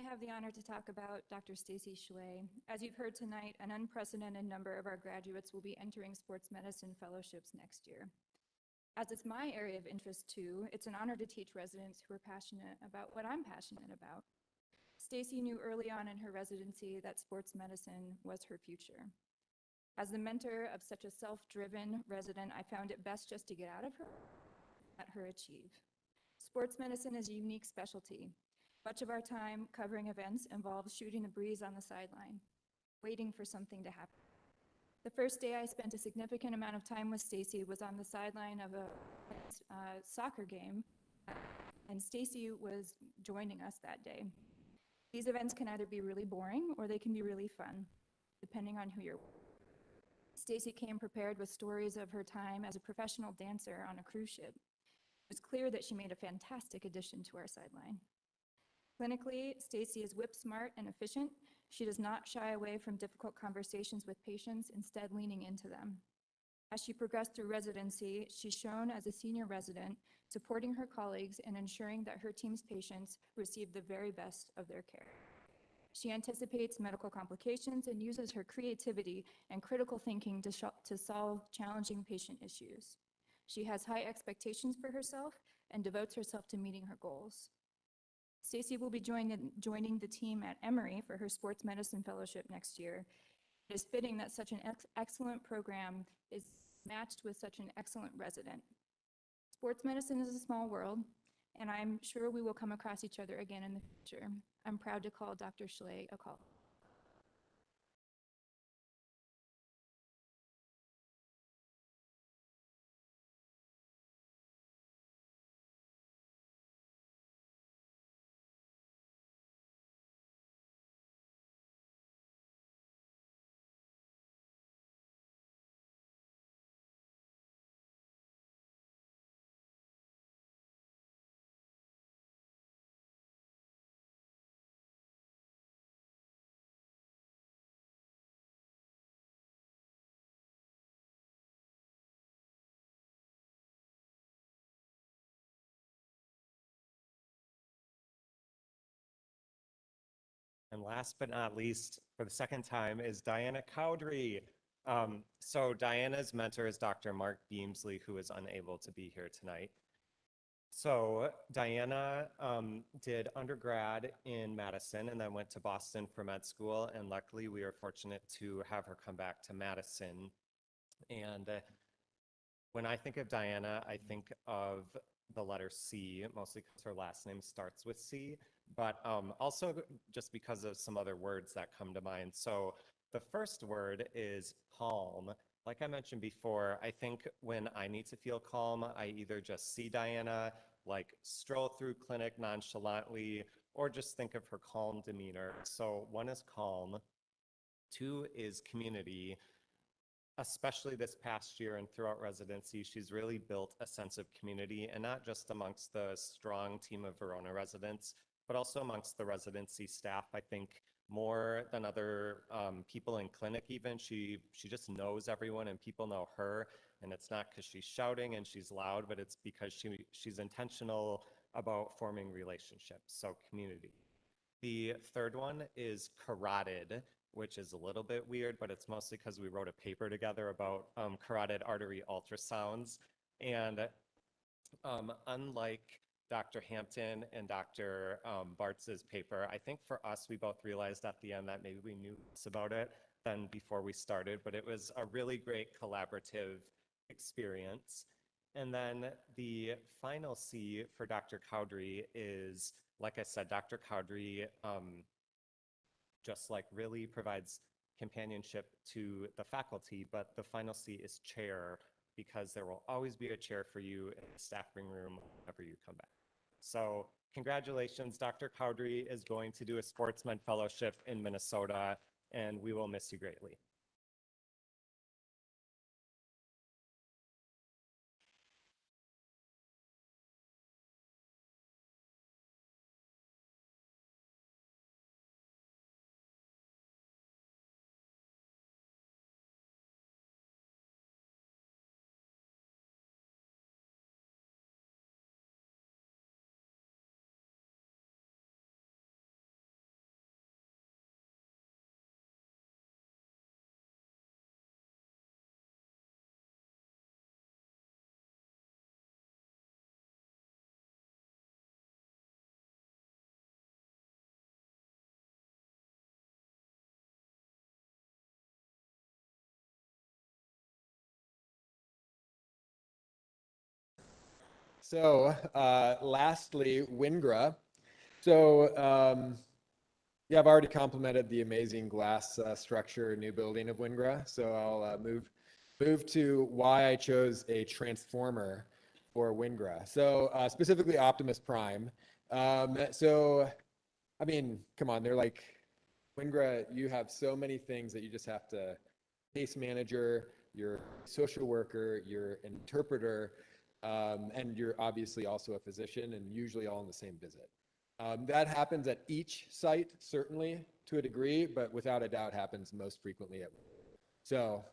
have the honor to talk about Dr. Stacy Shelay. As you've heard tonight, an unprecedented number of our graduates will be entering sports medicine fellowships next year. As it's my area of interest too, it's an honor to teach residents who are passionate about what I'm passionate about. Stacy knew early on in her residency that sports medicine was her future. As the mentor of such a self-driven resident, I found it best just to get out of her, let her achieve. Sports medicine is a unique specialty. Much of our time covering events involves shooting the breeze on the sideline, waiting for something to happen. The first day I spent a significant amount of time with Stacy was on the sideline of a soccer game, and Stacy was joining us that day. These events can either be really boring or they can be really fun, depending on who you're with. Stacy came prepared with stories of her time as a professional dancer on a cruise ship. It was clear that she made a fantastic addition to our sideline. Clinically, Stacy is whip smart and efficient. She does not shy away from difficult conversations with patients, instead leaning into them. As she progressed through residency, she's shown as a senior resident, supporting her colleagues and ensuring that her team's patients receive the very best of their care. She anticipates medical complications and uses her creativity and critical thinking to solve challenging patient issues. She has high expectations for herself and devotes herself to meeting her goals. Stacy will be joining the team at Emory for her sports medicine fellowship next year. It is fitting that such an excellent program is matched with such an excellent resident. Sports medicine is a small world, and I'm sure we will come across each other again in the future. I'm proud to call Dr. Shelay a call. And last but not least, for the second time, is Diana Cowdery. So Diana's mentor is Dr. Mark Beamsley, who is unable to be here tonight. So Diana did undergrad in Madison and then went to Boston for med school. And luckily, we are fortunate to have her come back to Madison. And when I think of Diana, I think of the letter C, mostly because her last name starts with C, but also just because of some other words that come to mind. So the first word is calm. Like I mentioned before, I think when I need to feel calm, I either just see Diana, like stroll through clinic nonchalantly, or just think of her calm demeanor. So one is calm. Two is community. Especially this past year and throughout residency, she's really built a sense of community, and not just amongst the strong team of Verona residents, but also amongst the residency staff. I think more than other people in clinic even, she just knows everyone and people know her, and it's not because she's shouting and she's loud, but it's because she's intentional about forming relationships, so community. The third one is carotid, which is a little bit weird, but it's mostly because we wrote a paper together about carotid artery ultrasounds. And unlike Dr. Hampton and Dr. Bartz's paper, I think for us, we both realized at the end that maybe we knew less about it than before we started, but it was a really great collaborative experience. And then the final C for Dr. Cowdery is, like I said, Dr. Cowdery just like really provides companionship to the faculty, but the final C is chair, because there will always be a chair for you in the staffing room whenever you come back. So congratulations, Dr. Cowdery is going to do a Sportsman Fellowship in Minnesota, and we will miss you greatly. So lastly, WinGra. So yeah, I've already complimented the amazing glass structure, new building of WinGra. So I'll move to why I chose a transformer for WinGra. So specifically Optimus Prime. So, I mean, come on, they're like, WinGra, you have so many things that you just have to, case manager, your social worker, your interpreter, and you're obviously also a physician, and usually all in the same visit. That happens at each site, certainly to a degree, but without a doubt happens most frequently at. So,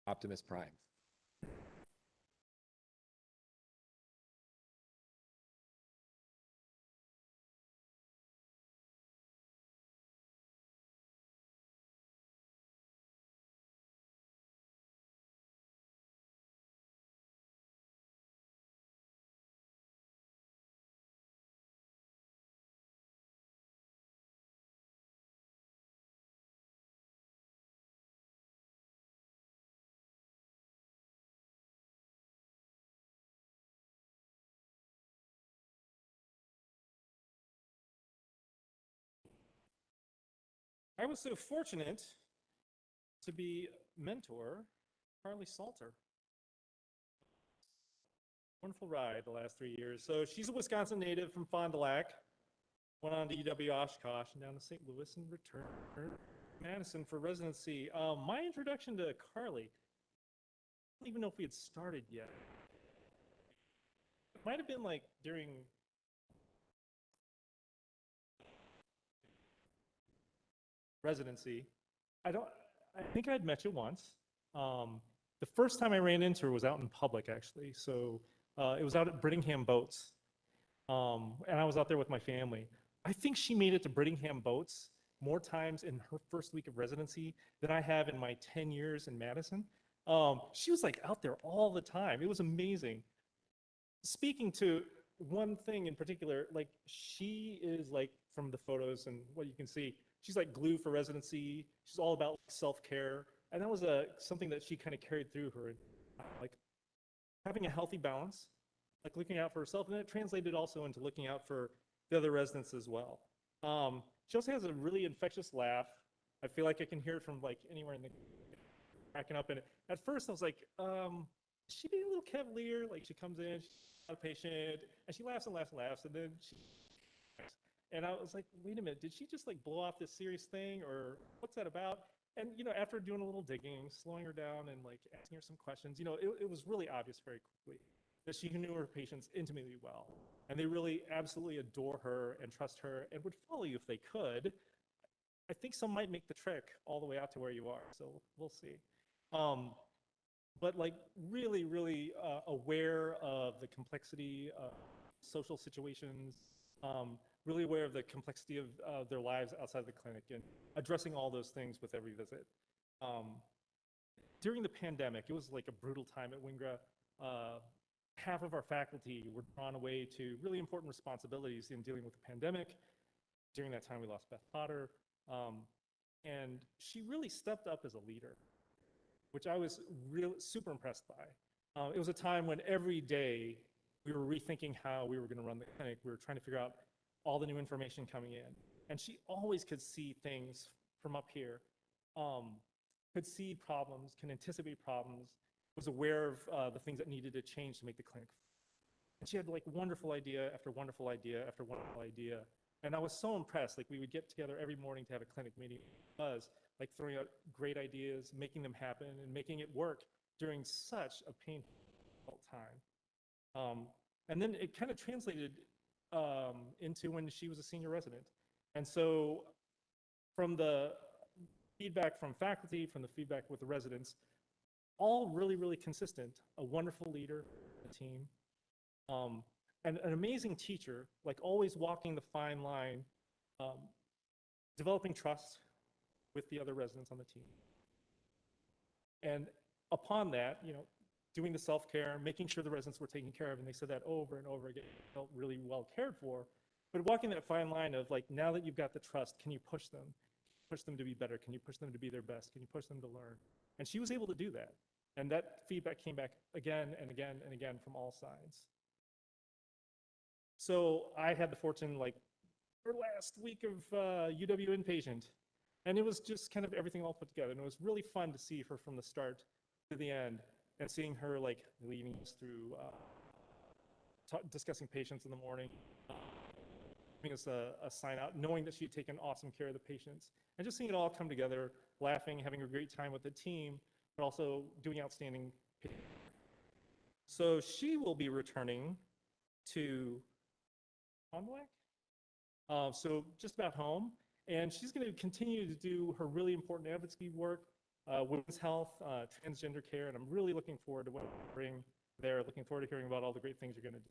Optimus Prime. I was so fortunate to be mentor Carly Salter. Wonderful ride the last 3 years. So she's a Wisconsin native from Fond du Lac. Went on to UW Oshkosh and down to St. Louis and returned Madison for residency. My introduction to Carly, I don't even know if we had started yet. It might have been like during residency. I think I'd met you once. The first time I ran into her was out in public, actually. So it was out at Brittingham Boats. And I was out there with my family. I think she made it to Brittingham Boats more times in her first week of residency than I have in my 10 years in Madison. She was like out there all the time. It was amazing. Speaking to one thing in particular, like she is like from the photos and what you can see, she's like glue for residency. She's all about self-care. And that was something that she kind of carried through her, like having a healthy balance, like looking out for herself. And then it translated also into looking out for the other residents as well. She also has a really infectious laugh. I feel like I can hear it from like anywhere in the cracking up. And at first I was like, is she being a little cavalier? Like she comes in, she's not a patient, and she laughs and laughs and laughs, and then and I was like, wait a minute, did she just like blow off this serious thing, or what's that about? And you know, after doing a little digging, slowing her down and like asking her some questions, you know, it was really obvious very quickly that she knew her patients intimately well. And they really absolutely adore her and trust her and would follow you if they could. I think some might make the trek all the way out to where you are, so we'll see. But like really, really aware of the complexity of social situations, really aware of the complexity of their lives outside the clinic and addressing all those things with every visit. During the pandemic, it was like a brutal time at WinGra. Half of our faculty were drawn away to really important responsibilities in dealing with the pandemic. During that time, we lost Beth Potter. And she really stepped up as a leader, which I was really super impressed by. It was a time when every day we were rethinking how we were going to run the clinic. We were trying to figure out all the new information coming in. And she always could see things from up here, could see problems, can anticipate problems, was aware of the things that needed to change to make the clinic. And she had like wonderful idea after wonderful idea after wonderful idea. And I was so impressed. Like we would get together every morning to have a clinic meeting. It was like throwing out great ideas, making them happen, and making it work during such a painful time. And then it kind of translated into when she was a senior resident. And so from the feedback from faculty, from the feedback with the residents, all really, really consistent, a wonderful leader, a team, and an amazing teacher, like always walking the fine line, developing trust with the other residents on the team. And upon that, you know, doing the self-care, making sure the residents were taken care of, and they said that over and over again, felt really well cared for. But walking that fine line of like, now that you've got the trust, can you push them? Push them to be better? Can you push them to be their best? Can you push them to learn? And she was able to do that. And that feedback came back again and again and again from all sides. So I had the fortune, like, her last week of UW inpatient, and it was just kind of everything all put together. And it was really fun to see her from the start to the end, and seeing her like leading us through discussing patients in the morning, giving us a sign out, knowing that she'd taken awesome care of the patients, and just seeing it all come together, laughing, having a great time with the team, but also doing outstanding. So she will be returning to Conway, so just about home, and she's going to continue to do her really important advocacy work, women's health, transgender care, and I'm really looking forward to what you bring there. Looking forward to hearing about all the great things you're going to do.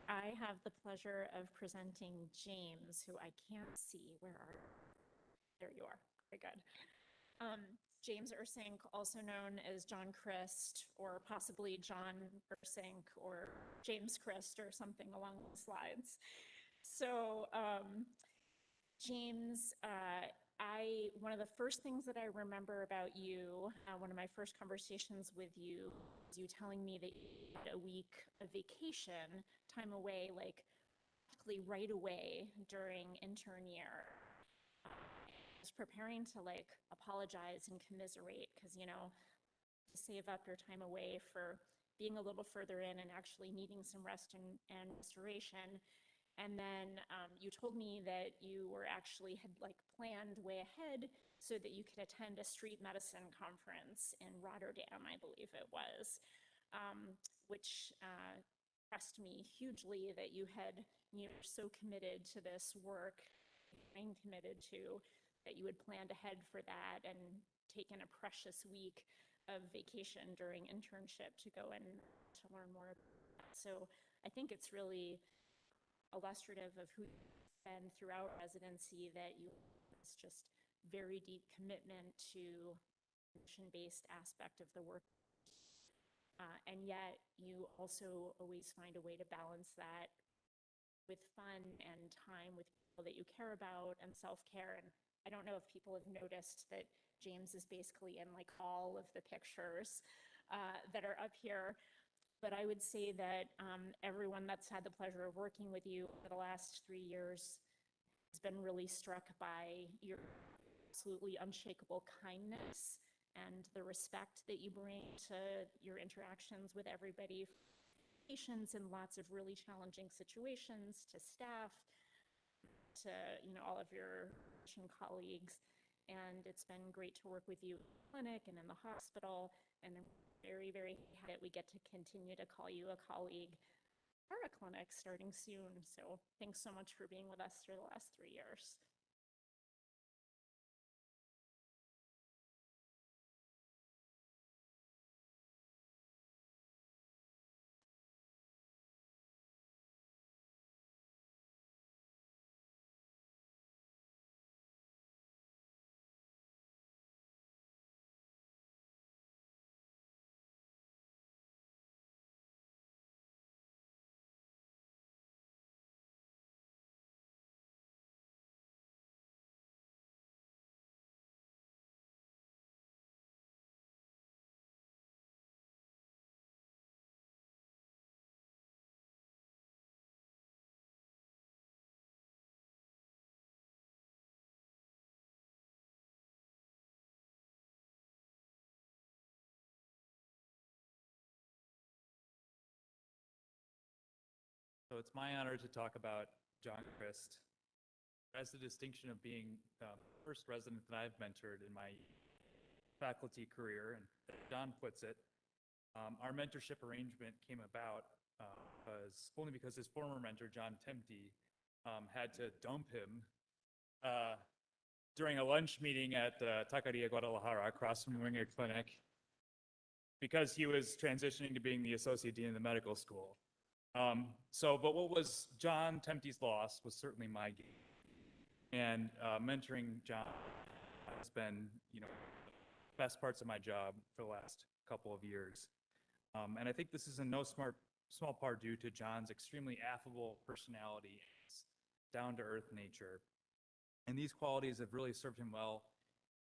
I have the pleasure of presenting James, who I can't see. Where are you? There you are. Very good. James Ursink, also known as John Christ, or possibly John Ursink, or James Christ, or something along those lines. So, James, one of the first things that I remember about you, one of my first conversations with you, was you telling me that you had a week of vacation, time away, like practically right away during intern year. I was preparing to like apologize and commiserate because, you know, to save up your time away for being a little further in and actually needing some rest and restoration. And then you told me that you were actually had like planned way ahead so that you could attend a street medicine conference in Rotterdam, I believe it was, which impressed me hugely that you were so committed to this work, and committed to, that you had planned ahead for that and taken a precious week of vacation during internship to go and to learn more about that. So I think it's really illustrative of who you've been throughout residency, that you have this just very deep commitment to the mission-based aspect of the work. And yet you also always find a way to balance that with fun and time with people that you care about and self-care. And I don't know if people have noticed that James is basically in like all of the pictures that are up here. But I would say that everyone that's had the pleasure of working with you for the last 3 years has been really struck by your absolutely unshakable kindness and the respect that you bring to your interactions with everybody, patients in lots of really challenging situations, to staff, to all of your colleagues. And it's been great to work with you in the clinic and in the hospital, and I'm very, very happy that we get to continue to call you a colleague at our clinic starting soon. So thanks so much for being with us through the last 3 years. So it's my honor to talk about John Christ. It has the distinction of being the first resident that I've mentored in my faculty career, and as John puts it, our mentorship arrangement came about only because his former mentor, John Temte, had to dump him during a lunch meeting at Taqueria Guadalajara across from Winger Clinic because he was transitioning to being the associate dean of the medical school. But what was John Temte's loss was certainly my gain. And mentoring John has been, the best parts of my job for the last couple of years. And I think this is in no small part due to John's extremely affable personality, his down-to-earth nature. And these qualities have really served him well,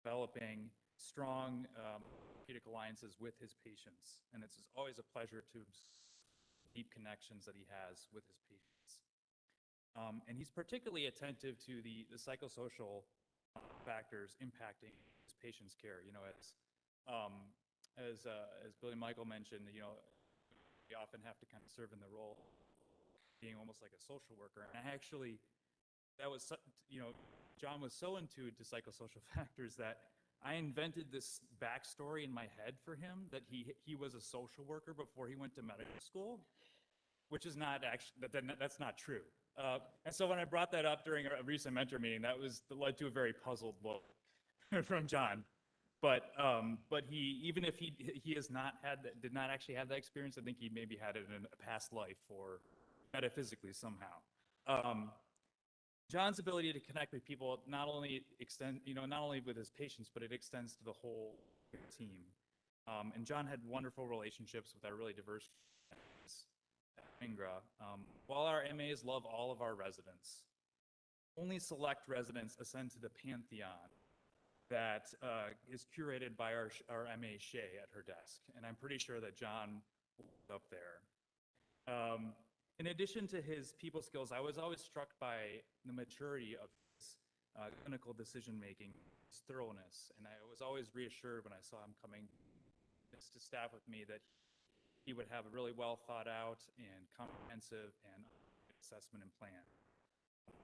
developing strong therapeutic alliances with his patients. And it's always a pleasure to deep connections that he has with his patients. And he's particularly attentive to the psychosocial factors impacting his patients' care. As Billy Michael mentioned, we often have to kind of serve in the role of being almost like a social worker. And John was so into psychosocial factors that I invented this backstory in my head for him that he was a social worker before he went to medical school, which is not actually, that's not true. And so when I brought that up during a recent mentor meeting, that led to a very puzzled look from John. But he, even if he did not actually have that experience, I think he maybe had it in a past life or metaphysically somehow. John's ability to connect with people not only with his patients, but it extends to the whole team. And John had wonderful relationships with our really diverse teams at Ingra. While our MAs love all of our residents, only select residents ascend to the pantheon that is curated by our MA Shay at her desk. And I'm pretty sure that John was up there. In addition to his people skills, I was always struck by the maturity of his clinical decision-making, his thoroughness, and I was always reassured when I saw him coming to staff with me that he would have a really well thought out and comprehensive and assessment and plan.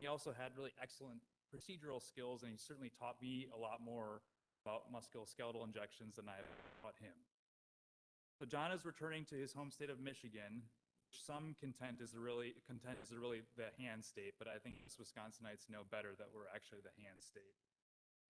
He also had really excellent procedural skills, and he certainly taught me a lot more about musculoskeletal injections than I taught him. So John is returning to his home state of Michigan. Some content is really the hand state, but I think us Wisconsinites know better that we're actually the hand state.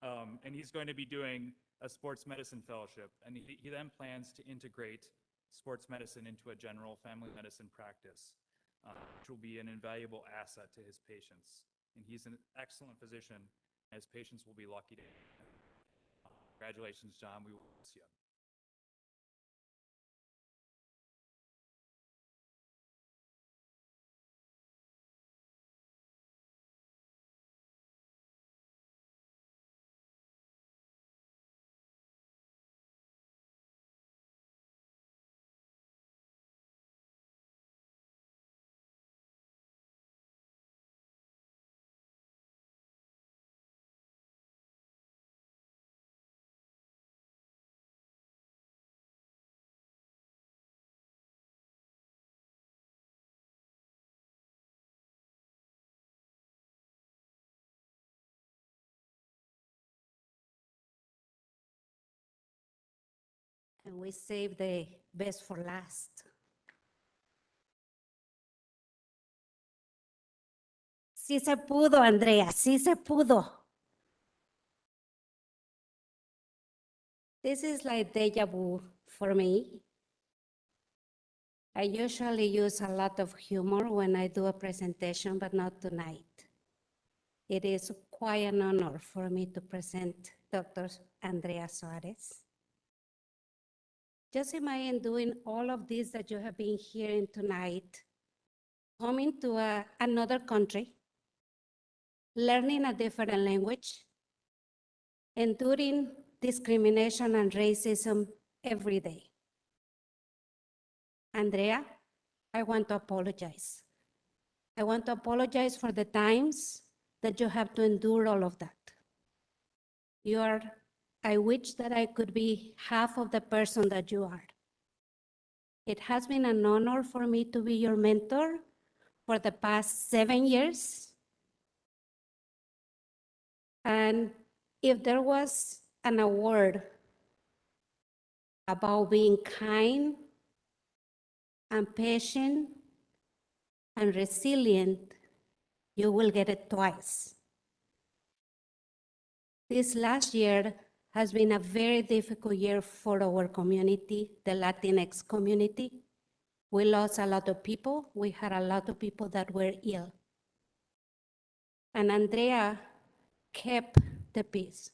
And he's going to be doing a sports medicine fellowship, and he then plans to integrate sports medicine into a general family medicine practice, which will be an invaluable asset to his patients. And he's an excellent physician, and his patients will be lucky to have him. Congratulations, John. We will miss you. And we save the best for last. Sí se pudo, Andrea, sí se pudo. This is like deja vu for me. I usually use a lot of humor when I do a presentation, but not tonight. It is quite an honor for me to present Dr. Andreas Soares. Just imagine doing all of this that you have been hearing tonight, coming to another country, learning a different language, enduring discrimination and racism every day. Andrea, I want to apologize. I want to apologize for the times that you have to endure all of that. I wish that I could be half of the person that you are. It has been an honor for me to be your mentor for the past 7 years. And if there was an award about being kind and patient and resilient, you will get it twice. This last year has been a very difficult year for our community, the Latinx community. We lost a lot of people. We had a lot of people that were ill. And Andrea kept the peace.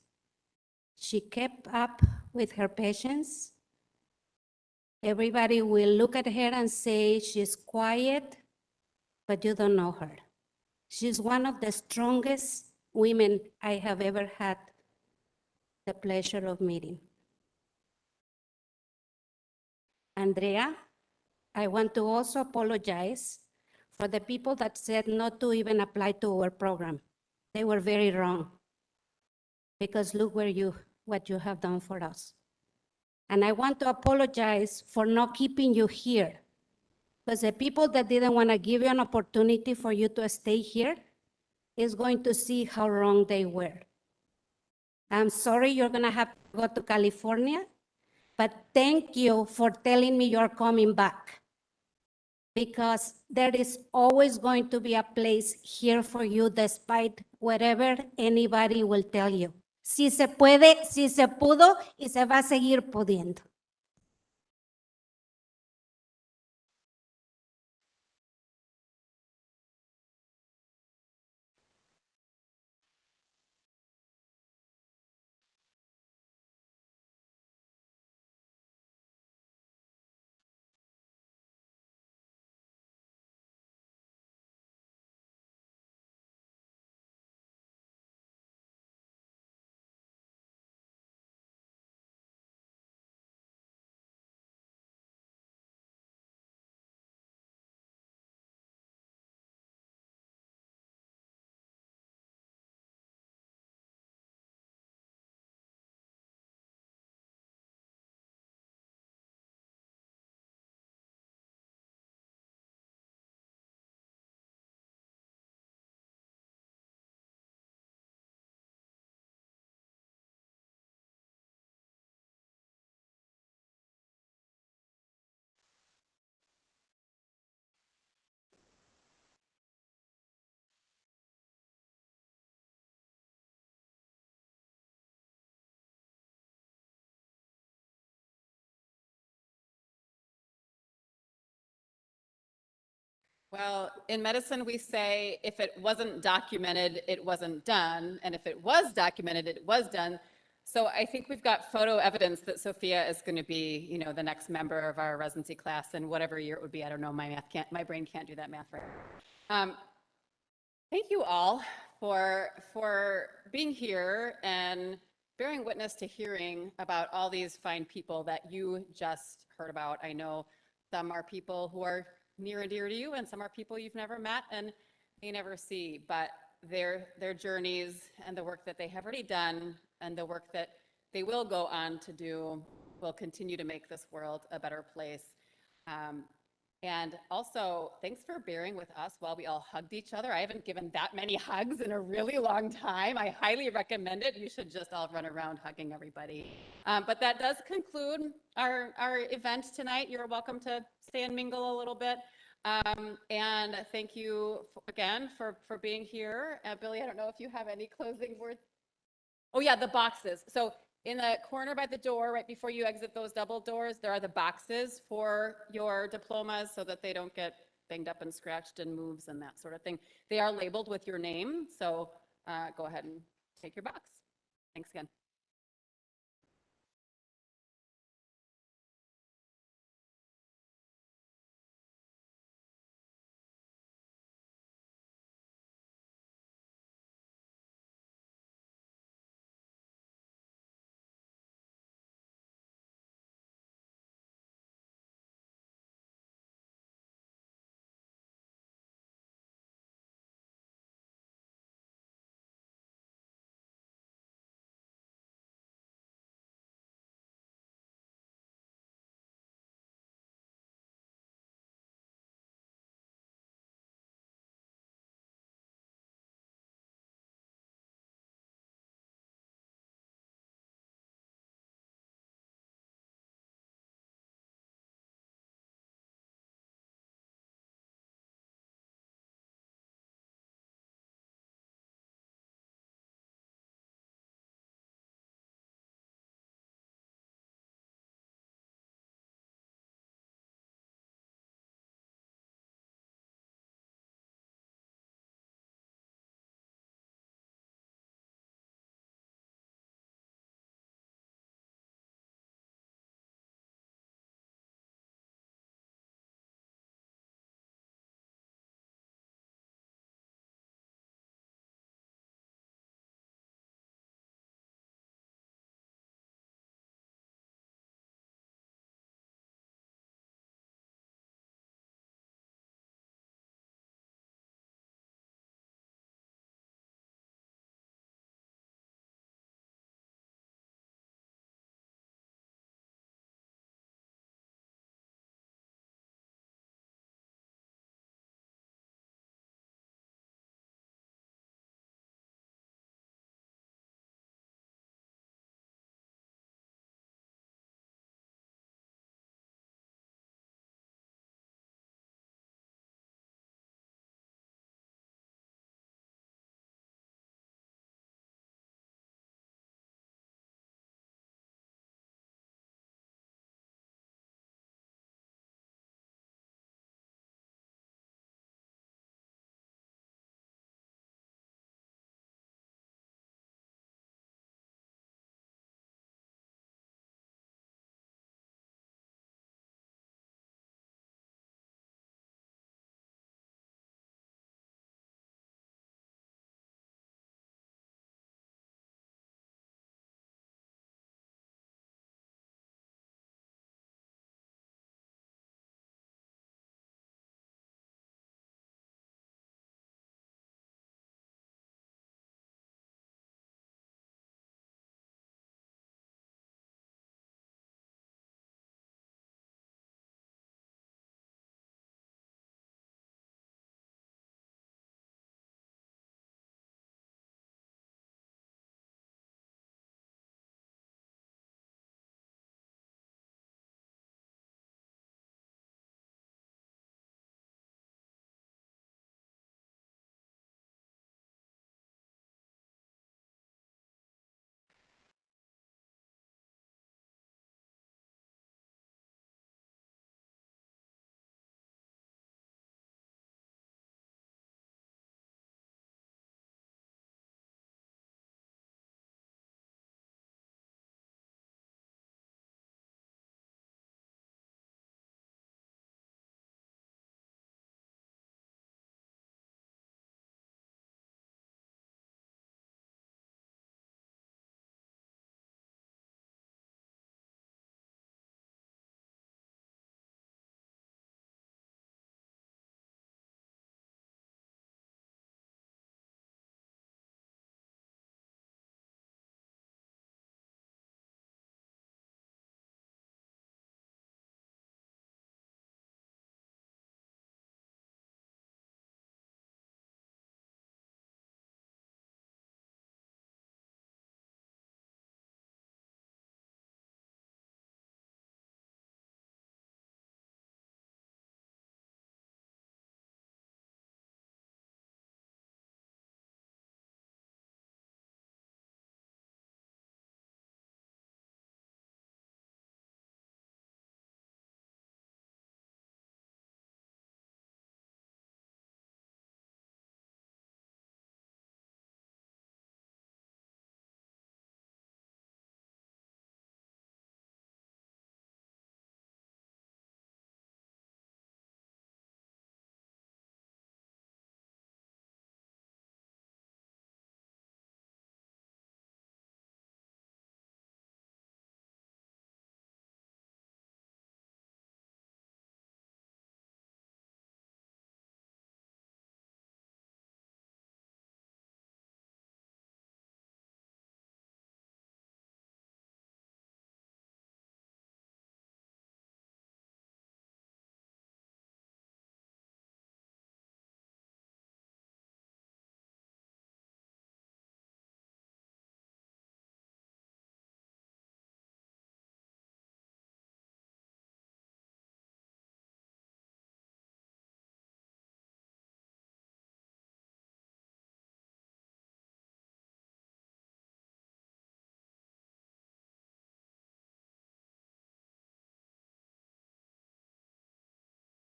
She kept up with her patients. Everybody will look at her and say she's quiet, but you don't know her. She's one of the strongest women I have ever had the pleasure of meeting. Andrea, I want to also apologize for the people that said not to even apply to our program. They were very wrong, because look what you have done for us. And I want to apologize for not keeping you here, because the people that didn't want to give you an opportunity for you to stay here is going to see how wrong they were. I'm sorry you're going to have to go to California, but thank you for telling me you're coming back, because there is always going to be a place here for you despite whatever anybody will tell you. Si se puede, si se pudo y se va a seguir pudiendo. Well, in medicine, we say if it wasn't documented, it wasn't done. And if it was documented, it was done. So I think we've got photo evidence that Sophia is going to be, the next member of our residency class in whatever year it would be. I don't know, my brain can't do that math right. Thank you all for being here and bearing witness to hearing about all these fine people that you just heard about. I know some are people who are near and dear to you, and some are people you've never met and may never see, but their journeys and the work that they have already done and the work that they will go on to do will continue to make this world a better place. And also, thanks for bearing with us while we all hugged each other. I haven't given that many hugs in a really long time. I highly recommend it. You should just all run around hugging everybody. But that does conclude our event tonight. You're welcome to stay and mingle a little bit. And thank you again for being here. Billy, I don't know if you have any closing words. Oh yeah, the boxes. So in the corner by the door, right before you exit those double doors, there are the boxes for your diplomas so that they don't get banged up and scratched and moves and that sort of thing. They are labeled with your name, so go ahead and take your box. Thanks again.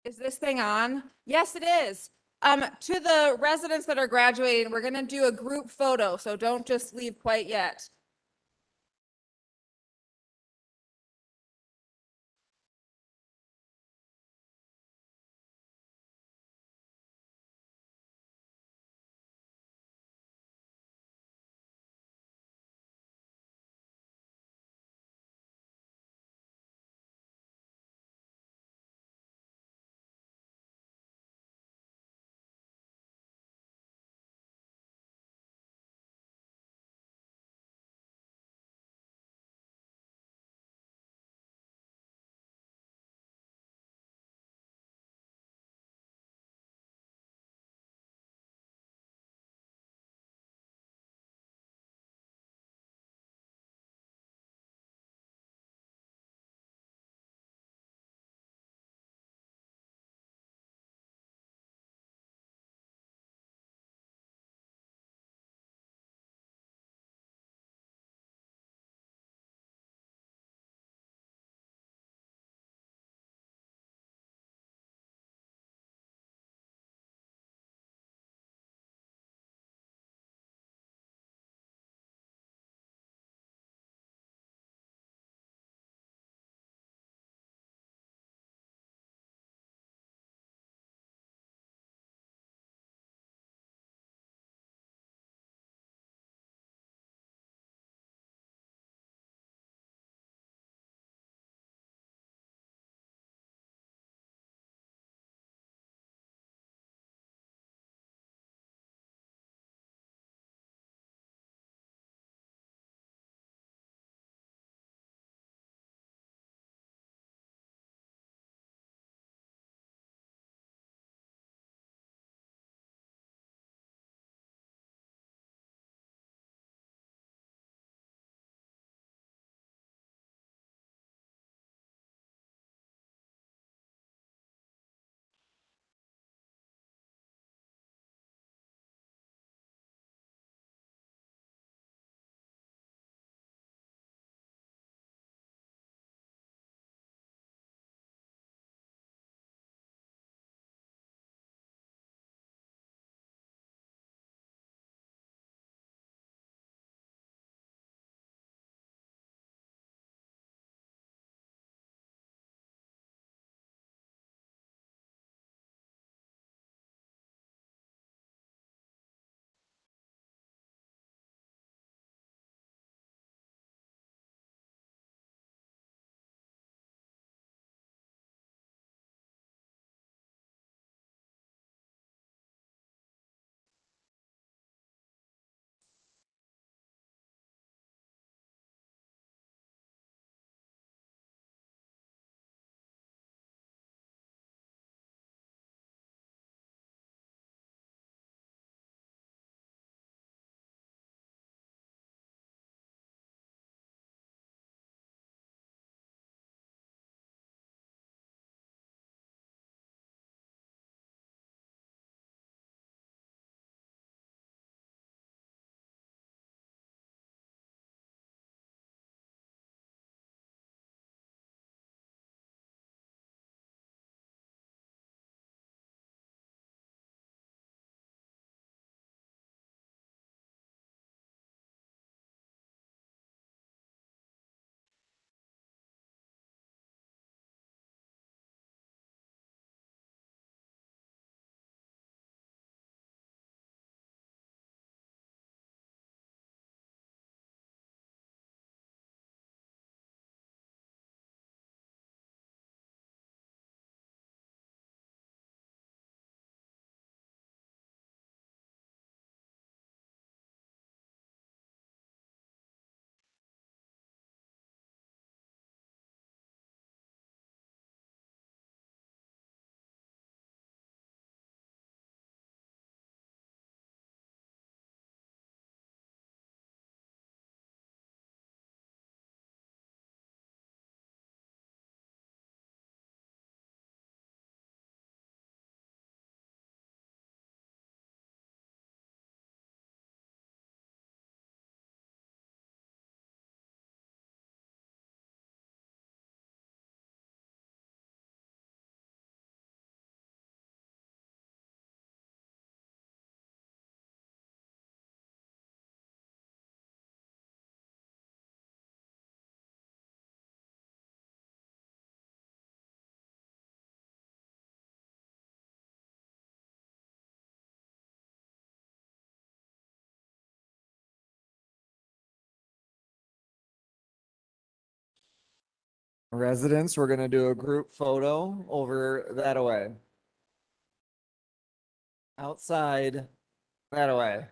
Is this thing on? Yes, it is. To the residents that are graduating, we're going to do a group photo, so don't just leave quite yet. Residents, we're gonna do a group photo over that way. Outside, that way.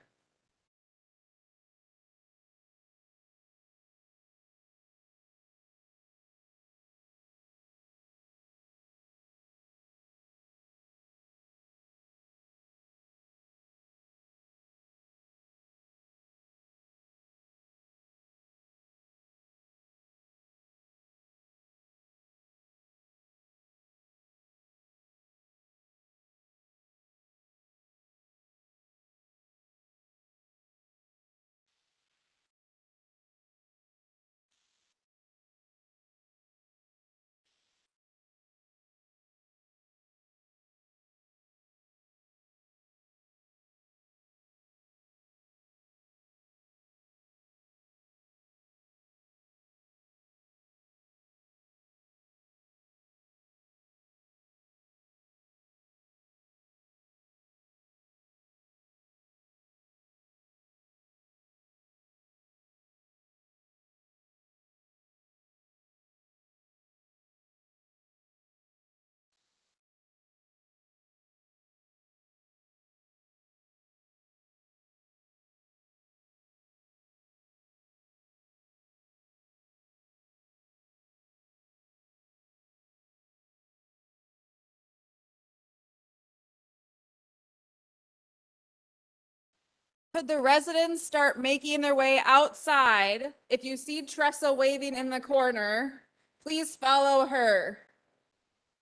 Could the residents start making their way outside? If you see Tressa waving in the corner, please follow her.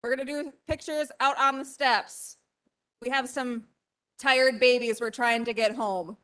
We're gonna do pictures out on the steps. We have some tired babies we're trying to get home.